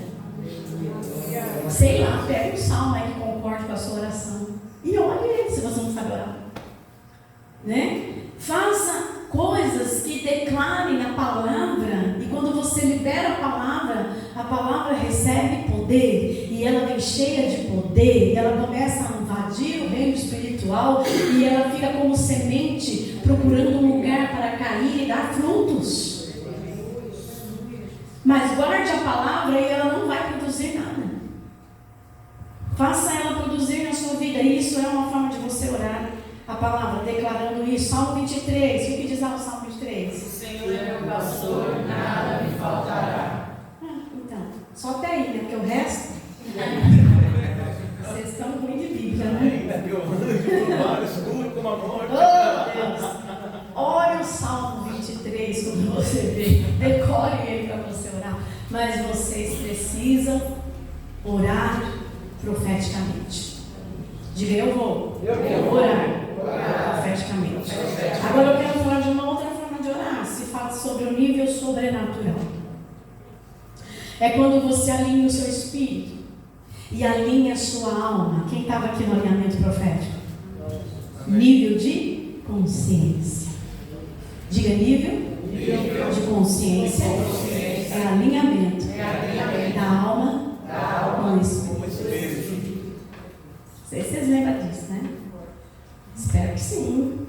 Sei lá, pega um salmo aí que concorde com a sua oração e olhe ele, se você não sabe orar. Né? Faça coisas que declarem a palavra, e quando você libera a palavra recebe poder, e ela vem cheia de poder, e ela começa a invadir o reino espiritual, e ela fica como semente, procurando um lugar para cair e dar frutos. Mas guarde a palavra e ela não vai produzir nada. Faça ela produzir na sua vida. Isso é uma forma de você orar a palavra, declarando isso. Salmo 23, o que diz lá o Salmo 23? O Senhor é meu pastor, nada me faltará. Então, só até aí, né? Porque o resto vocês estão ruim de Bíblia, né? Oh, Deus! Olha o Salmo 23 quando você vê, decore ele para você orar. Mas vocês precisam orar profeticamente. Diga, eu vou orar profeticamente. Agora eu quero falar de uma outra forma de orar. Se fala sobre o nível sobrenatural. É quando você alinha o seu espírito e alinha a sua alma. Quem estava aqui no alinhamento profético? Nível de consciência. Diga, nível de consciência é alinhamento da alma com o espírito. Não sei se vocês lembram disso, né? Espero que sim.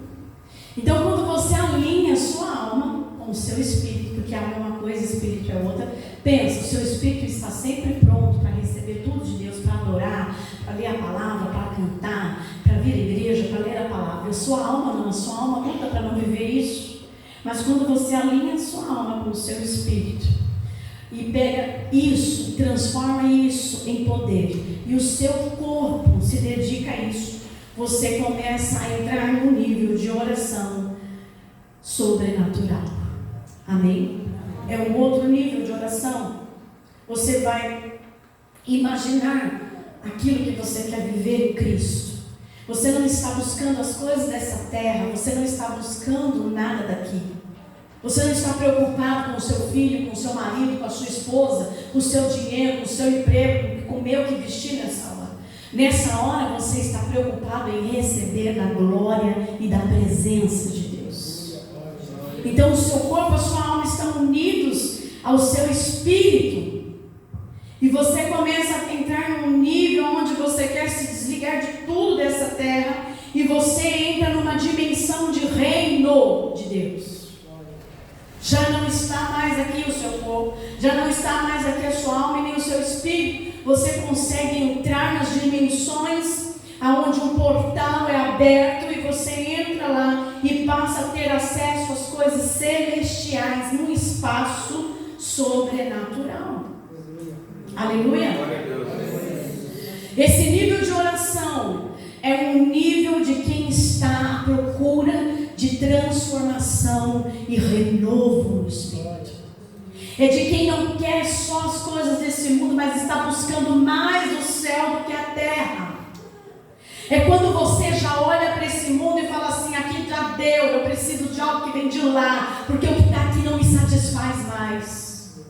Então, quando você alinha a sua alma com o seu espírito, porque a alma é uma coisa, o espírito é outra, pensa, o seu espírito está sempre pronto para receber tudo de Deus, para adorar, para ler a palavra, para cantar, para vir à igreja, para ler a palavra. A sua alma não, a sua alma luta para não viver isso. Mas quando você alinha a sua alma com o seu espírito e pega isso, transforma isso em poder, e o seu corpo se dedica a isso, você começa a entrar no nível de oração sobrenatural. Amém? É um outro nível de oração. Você vai imaginar aquilo que você quer viver em Cristo. Você não está buscando as coisas dessa terra, você não está buscando nada daqui. Você não está preocupado com o seu filho, com o seu marido, com a sua esposa, com o seu dinheiro, com o seu emprego, com o meu que vestir nessa hora. Nessa hora você está preocupado em receber da glória e da presença de Deus. Então o seu corpo e a sua alma estão unidos ao seu espírito. E você começa a entrar num nível onde você quer se desligar de tudo dessa terra e você entra numa dimensão de reino de Deus. Já não está mais aqui o seu corpo, já não está mais aqui a sua alma e nem o seu espírito. Você consegue entrar nas dimensões onde um portal é aberto e você entra lá e passa a ter acesso às coisas celestiais num espaço sobrenatural. Aleluia! Esse nível de oração é um nível de quem está à procura de transformação e renovo no espírito. É de quem não quer só as coisas desse mundo, mas está buscando mais do céu do que a terra. É quando você já olha para esse mundo e fala assim: aqui já deu, eu preciso de algo que vem de lá, porque o que está aqui não me satisfaz mais.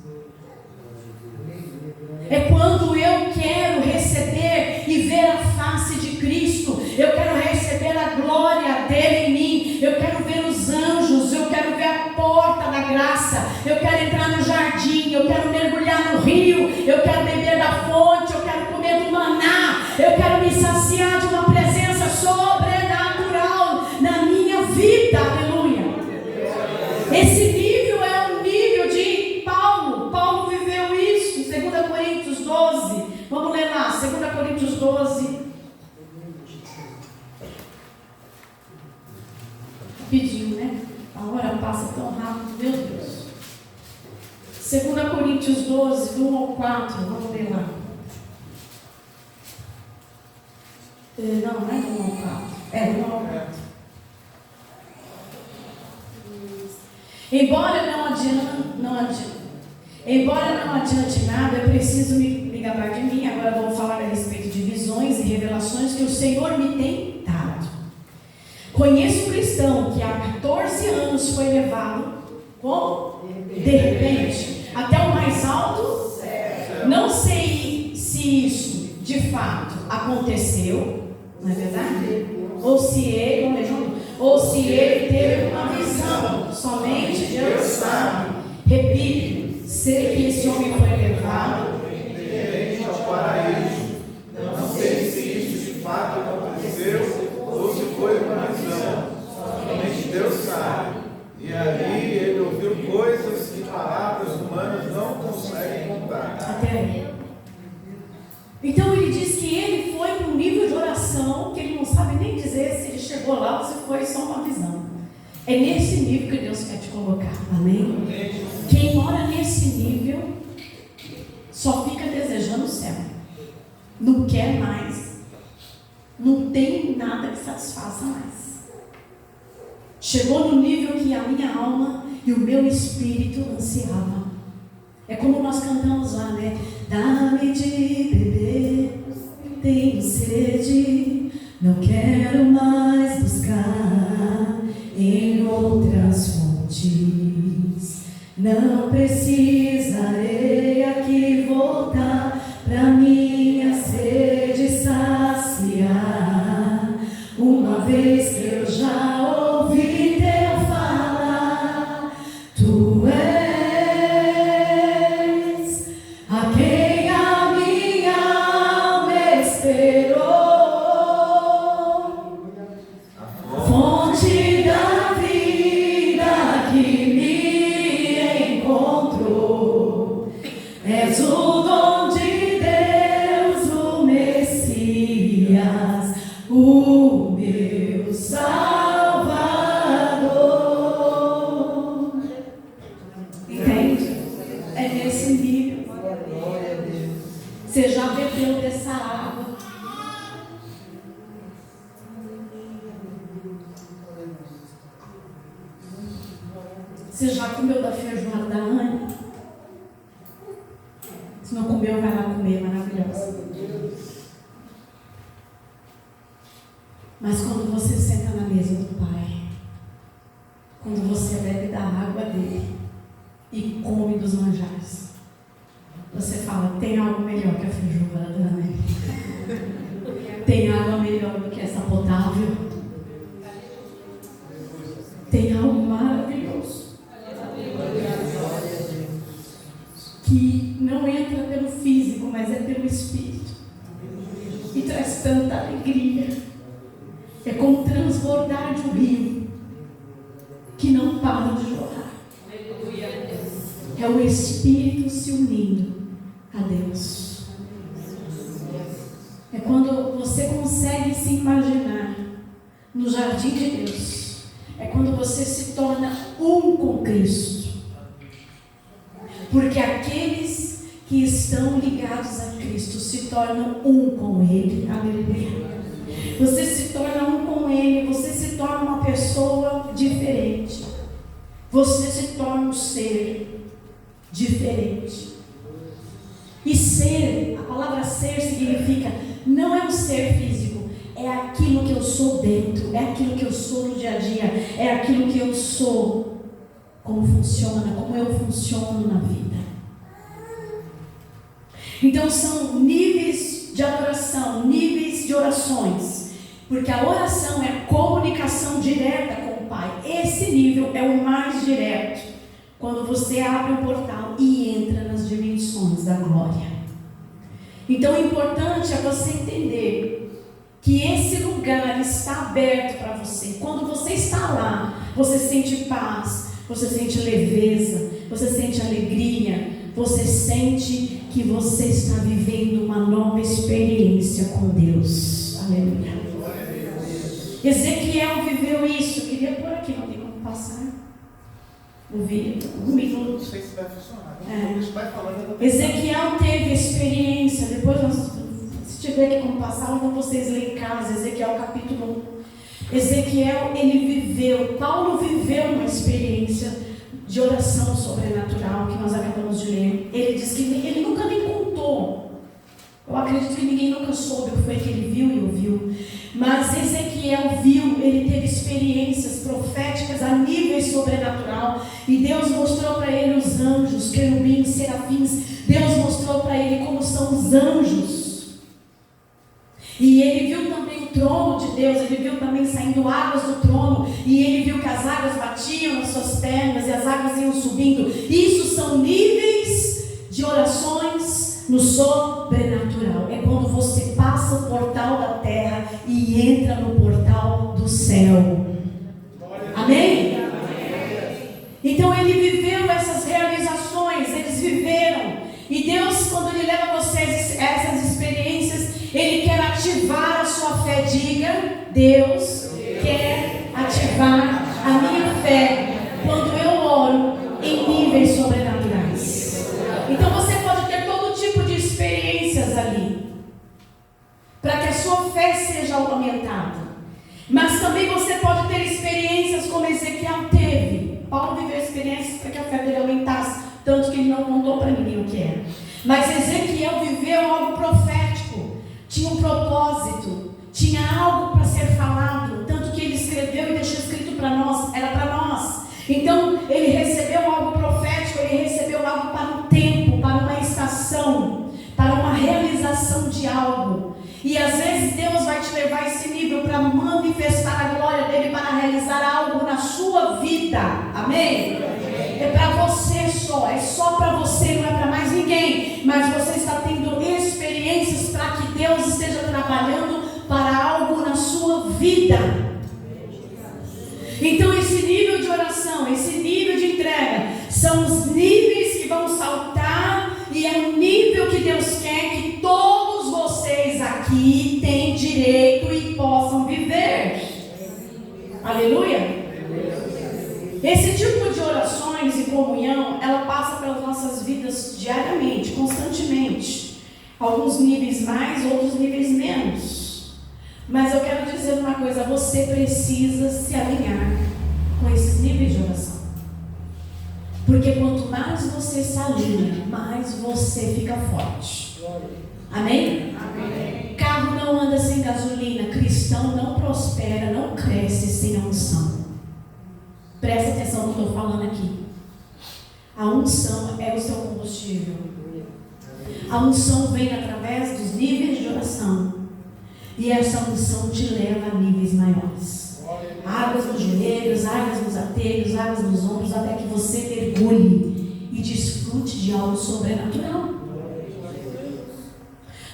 É quando eu quero receber e ver a face de Cristo, eu quero receber a glória dele em mim, eu quero ver os anjos, eu quero ver a porta da graça, eu quero entrar no jardim, eu quero mergulhar no rio, eu quero beber da fonte, eu quero comer do maná, eu quero me saciar de uma presença sobrenatural na minha vida. Aleluia! Esse nível é um nível de Paulo. Paulo viveu isso em 2 Coríntios 12. Vamos ler lá, 2 Coríntios 12. Pediu, né? A hora passa tão rápido, meu Deus. 2 Coríntios 12, do 1 ao 4. Vamos ler lá. Não é do 1 ao 4. É do 1 ao 4. Embora não adiante nada, eu preciso me gabar de mim. Agora vou falar a respeito de visões e revelações que o Senhor me tem dado. Conheço um cristão que há 14 anos foi levado, como? De repente, até o mais alto. Não sei se isso de fato aconteceu, não é verdade? Ou se ele teve uma visão. Somente Deus sabe. Repito, sei que esse homem foi levado ao paraíso. Não sei se isso de fato aconteceu ou se foi uma visão. Somente Deus sabe. E ali ele ouviu coisas que palavras humanas não conseguem contar. Até aí. Então ele diz que ele foi para um nível de oração que ele não sabe nem dizer se ele chegou lá ou se foi só uma visão. É nesse nível que Deus quer te colocar. Amém? Quem mora nesse nível só fica desejando o céu. Não quer mais. Não tem nada que satisfaça mais. Chegou no nível que a minha alma e o meu espírito ansiavam. É como nós cantamos lá, né? Dá-me de beber, tenho sede, não quero mais buscar em outras fontes. Não precisarei aqui voltar pra minha sede saciar. Uma vez que eu já ouvi teu falar, tu és a quem a minha alma esperou, fonte da vida que me encontrou. És o dom de Deus, o Messias, o meu Salvador. Entende? É nesse nível. Você já bebeu dessa água. Você já comeu da feijoada da Ana? Se não comeu, vai lá comer, maravilhosa. Mas quando você senta na mesa do Pai, quando você bebe da água dele e come dos manjares, você fala, tem algo melhor que a feijoada da Ana? Tem água melhor do que essa potável? Tem algo maravilhoso que não entra pelo físico, mas é pelo Espírito e traz tanta alegria. É como transbordar de um rio que não para de jorrar. É o Espírito se unindo a Deus. É quando você consegue se imaginar no jardim de Deus. É quando você se torna um com Cristo. Porque aqueles que estão ligados a Cristo se tornam um com Ele. Aleluia. Você se torna um com Ele. Você se torna uma pessoa diferente. Você se torna um ser diferente. E ser, a palavra ser significa, não é um ser físico, é aquilo que eu sou dentro, é aquilo que eu sou no dia a dia, é aquilo que eu sou. Como funciona, como eu funciono na vida. Então são níveis de adoração, níveis de orações. Porque a oração é a comunicação direta com o Pai. Esse nível é o mais direto. Quando você abre o portal e entra nas dimensões da glória. Então o importante é você entender que esse lugar está aberto para você. Quando você está lá, você sente paz. Você sente leveza, você sente alegria, você sente que você está vivendo uma nova experiência com Deus. Aleluia. Ezequiel viveu isso. Eu queria pôr aqui, não tem como passar. Ouvir um minuto. Não sei se vai funcionar. Vai falando. Ezequiel teve experiência. Depois, se tiver que como passar, eu vocês lerem em casa. Ezequiel capítulo 1. Ezequiel, ele viveu, Paulo viveu uma experiência de oração sobrenatural que nós acabamos de ler. Ele diz que ele nunca nem contou. Eu acredito que ninguém nunca soube o que foi que ele viu e ouviu. Mas Ezequiel viu, ele teve experiências proféticas a nível sobrenatural. E Deus mostrou para ele os anjos, querubins, serafins. Deus mostrou para ele como são os anjos. E ele viu também o trono de Deus. Ele viu também saindo águas do trono. E ele viu que as águas batiam nas suas pernas e as águas iam subindo. Isso são níveis de orações no sobrenatural. É quando você passa o portal da terra e entra no portal do céu. Amém? Então ele viveu essas realizações, eles viveram. E Deus, quando Ele leva vocês essas experiências, Ele quer ativar a sua fé. Diga, Deus quer ativar a minha fé quando eu oro em níveis sobrenaturais. Então você pode ter todo tipo de experiências ali, para que a sua fé seja aumentada. Mas também você pode ter experiências como Ezequiel teve. Paulo viveu experiências para que a fé dele aumentasse, tanto que ele não contou para ninguém o que era. Mas Ezequiel viveu algo profético, tinha um propósito, tinha algo para ser falado, tanto que ele escreveu e deixou escrito para nós, era para nós. Então ele recebeu algo profético, ele recebeu algo para um tempo, para uma estação, para uma realização de algo. E às vezes Deus vai te levar a esse nível para manifestar a glória dele, para realizar algo na sua vida. Amém? É para você só, é só para você, não é para mais ninguém. Mas você está tendo experiências para que Deus esteja trabalhando para algo na sua vida. Então esse nível de oração, esse nível de entrega, são os níveis que vão saltar. E é um nível que Deus quer que todos vocês aqui tenham direito e possam viver. Aleluia. Esse tipo de orações e comunhão, ela passa pelas nossas vidas diariamente, constantemente. Alguns níveis mais, outros níveis menos. Mas eu quero dizer uma coisa, você precisa se alinhar com esses níveis de oração. Porque quanto mais você se alinha, mais você fica forte. Amém? Amém. Carro não anda sem gasolina, cristão não prospera, não cresce sem a unção. Presta atenção no que eu estou falando aqui. A unção é o seu combustível. A unção vem através dos níveis de oração. E essa unção te leva a níveis maiores. Águas nos joelhos, águas nos atelhos, águas nos ombros, até que você mergulhe e desfrute de algo sobrenatural.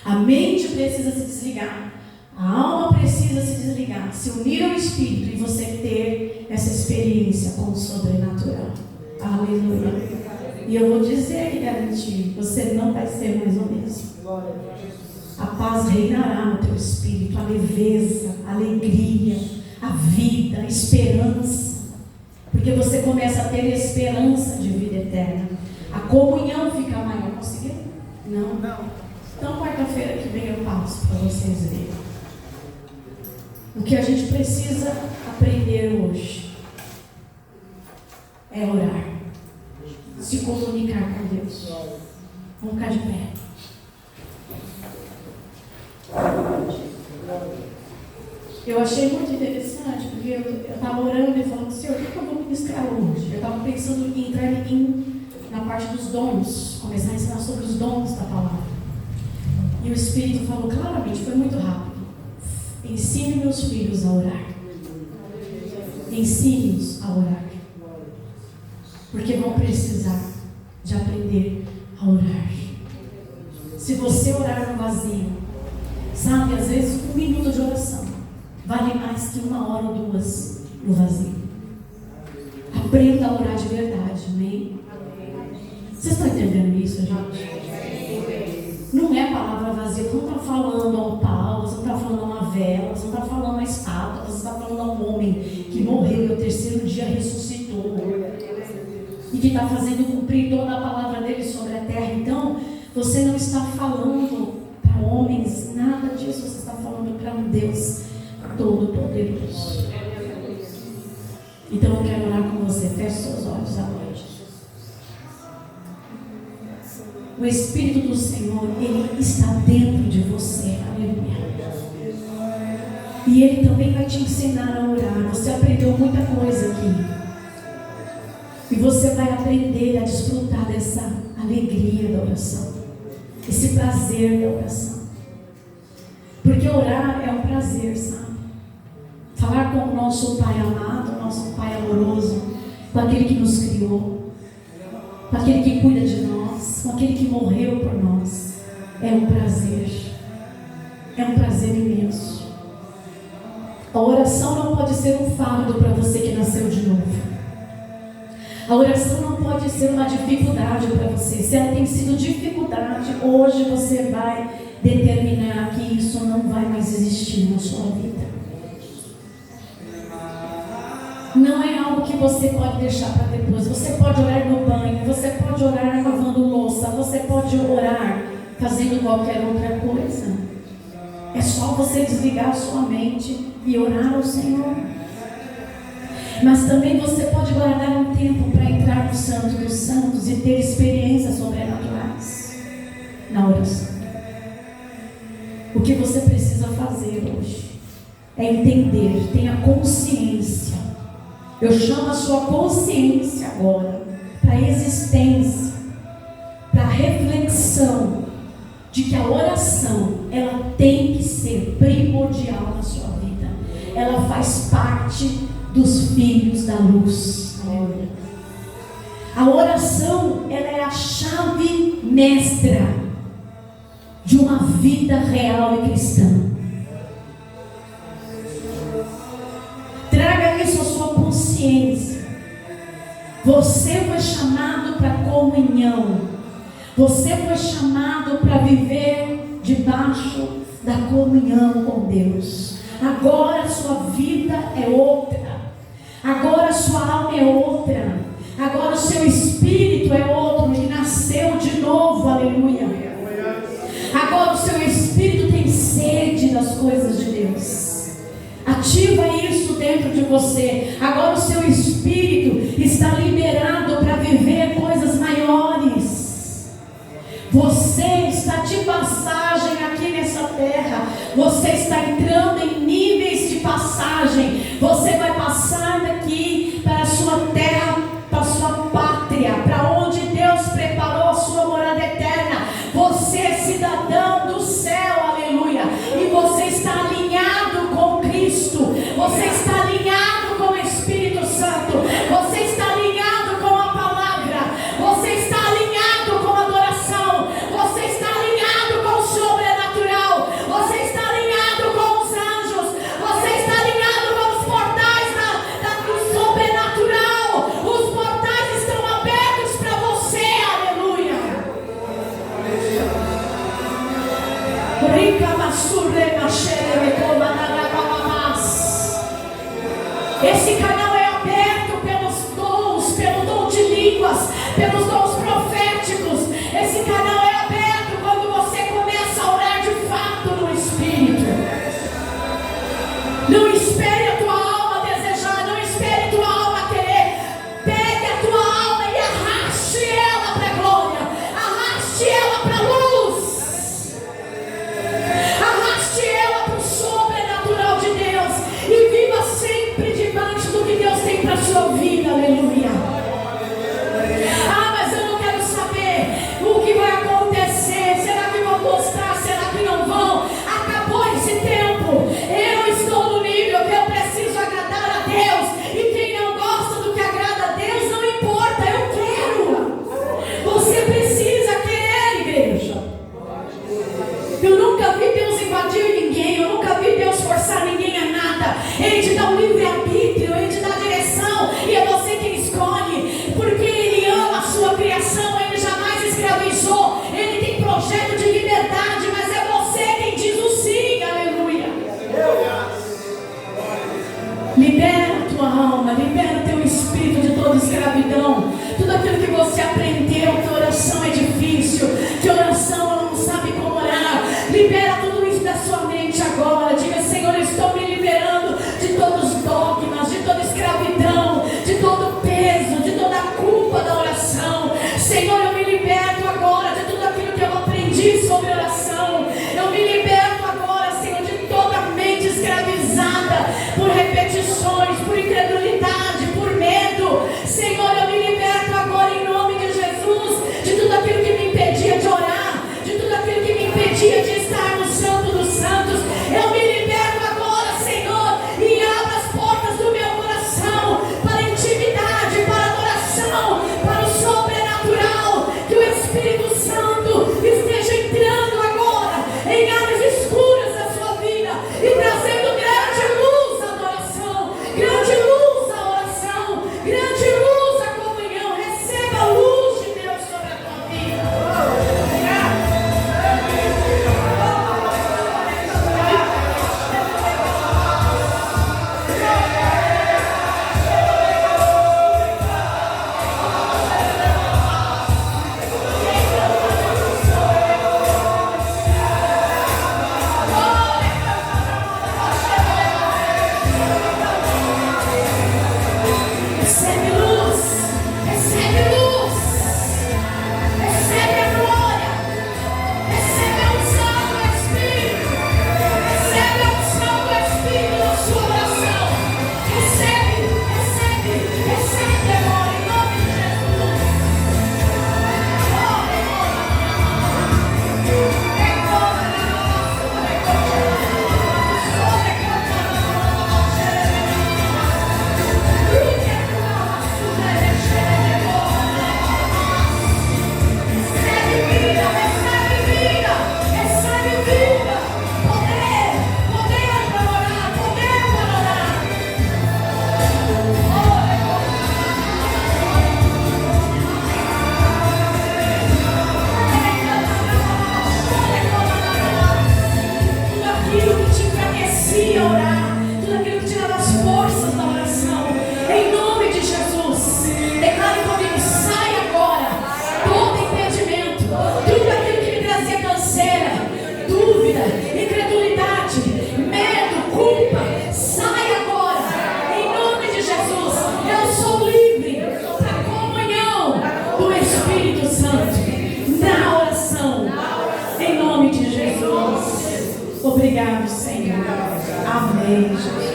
A mente precisa se desligar. A alma precisa se desligar, se unir ao Espírito e você ter essa experiência com o sobrenatural. Aleluia. E eu vou dizer e garantir, você não vai ser mais o mesmo. A paz reinará no teu espírito, a leveza, a alegria, a vida, a esperança. Porque você começa a ter esperança de vida eterna. A comunhão fica maior. Conseguiu? Não? Então quarta-feira que vem eu passo para vocês verem. O que a gente precisa aprender hoje é orar, se comunicar com Deus. Vamos ficar de pé. Eu achei muito interessante, porque eu estava orando e falando, Senhor, o que eu vou ministrar hoje? Eu estava pensando em entrar na parte dos dons, começar a ensinar sobre os dons da palavra. E o Espírito falou claramente, foi muito rápido. Ensine meus filhos a orar. Ensine-os a orar. Porque vão precisar de aprender a orar. Se você orar no vazio, sabe, às vezes 1 minuto de oração vale mais que 1 hora ou 2 no vazio. Aprenda a orar de verdade, amém? Vocês estão entendendo isso, gente? Não é palavra vazia, você não está falando a um pau, você não está falando a uma vela, você não está falando a uma estátua, você está falando a um homem que morreu e ao 3º dia ressuscitou e que está fazendo cumprir toda a palavra dele sobre a terra. Então, você não está falando para homens, nada disso, você está falando para um Deus Todo-Poderoso. Então eu quero orar com você, feche seus olhos agora. O Espírito do Senhor, Ele está dentro de você. Aleluia. E Ele também vai te ensinar a orar. Você aprendeu muita coisa aqui. E você vai aprender a desfrutar dessa alegria da oração, esse prazer da oração. Porque orar é um prazer, sabe? Falar com o nosso Pai amado, nosso Pai amoroso, com aquele que nos criou, com aquele que cuida de nós, com aquele que morreu por nós. É um prazer. É um prazer imenso. A oração não pode ser um fardo para você que nasceu de novo. A oração não pode ser uma dificuldade para você. Se ela tem sido dificuldade, hoje você vai determinar que isso não vai mais existir na sua vida. Não é algo que você pode deixar para depois. Você pode orar no banho, você pode orar lavando louça, você pode orar fazendo qualquer outra coisa. É só você desligar a sua mente e orar ao Senhor. Mas também você pode guardar um tempo para entrar no Santo dos Santos e ter experiências sobrenaturais na oração. O que você precisa fazer hoje é entender, tenha consciência. Eu chamo a sua consciência agora para a existência, para a reflexão de que a oração, ela tem que ser primordial na sua vida. Ela faz parte dos filhos da luz. A oração, ela é a chave mestra de uma vida real e cristã. Traga isso à sua consciência. Você foi chamado para comunhão. Você foi chamado para viver debaixo da comunhão com Deus. Agora a sua vida é outra. Agora a sua alma é outra. Agora o seu espírito é outro. E nasceu de novo, aleluia. Agora o seu espírito tem sede das coisas de Deus. Ativa isso dentro de você. Agora o seu espírito está liberado para viver coisas maiores. Você está de passagem aqui nessa terra. Você está entrando em níveis de passagem. Você vai passar daqui para a sua terra, para a sua pátria, para onde Deus preparou a sua morada eterna. Você é cidadão do céu, aleluia. E você está alinhado com Cristo. Você está alinhado com o Espírito Santo. Você está alinhado com a palavra. Você está alinhado com a adoração. Você está alinhado com o sobrenatural. Você está alinhado com os anjos. Você está alinhado com os portais do sobrenatural. Os portais estão abertos para você, aleluia. Esse canal é aberto pelos dons, pelo dom de línguas, pelos dons proféticos. Esse canal é aberto quando você começa a orar de fato no Espírito. Não espere a tua alma desejar, não espere a tua alma querer. Pegue a tua alma e arraste ela para a glória, arraste ela para a luz, arraste ela para o sobrenatural de Deus e viva sempre debaixo do que Deus tem para a sua vida, aleluia. Ah, mas eu não quero saber o que vai acontecer. Será que vão gostar? Será que não vão? Acabou esse tempo. Eu estou no nível que eu preciso agradar a Deus. E quem não gosta do que agrada a Deus, não importa, eu quero. Você precisa querer, igreja. Eu nunca vi Deus invadir ninguém. Eu nunca vi Deus forçar ninguém a nada. Ele te dá um livre-arbítrio, Ele te dá direção, e é você quem escolhe, porque Ele ama a sua criação. Ele jamais escravizou. Ele tem projeto de liberdade, mas é você quem diz o sim, aleluia. Libera a tua alma, libera o teu espírito de toda escravidão. Tudo aquilo que você aprendeu, que oração é difícil, que oração ela não sabe como orar. Libera tudo isso da sua mente agora. Diga: Senhor, eu estou me liberando de todos os dogmas, de toda escravidão, de todo peso, de toda a culpa da oração. Senhor, eu me liberto agora de tudo aquilo que eu aprendi sobre oração. Eu me liberto agora, Senhor, de toda a mente escravizada incredulidade, medo, culpa, sai agora, em nome de Jesus. Eu sou livre para a comunhão do Espírito Santo na oração, em nome de Jesus. Obrigado, Senhor. Amém, Jesus.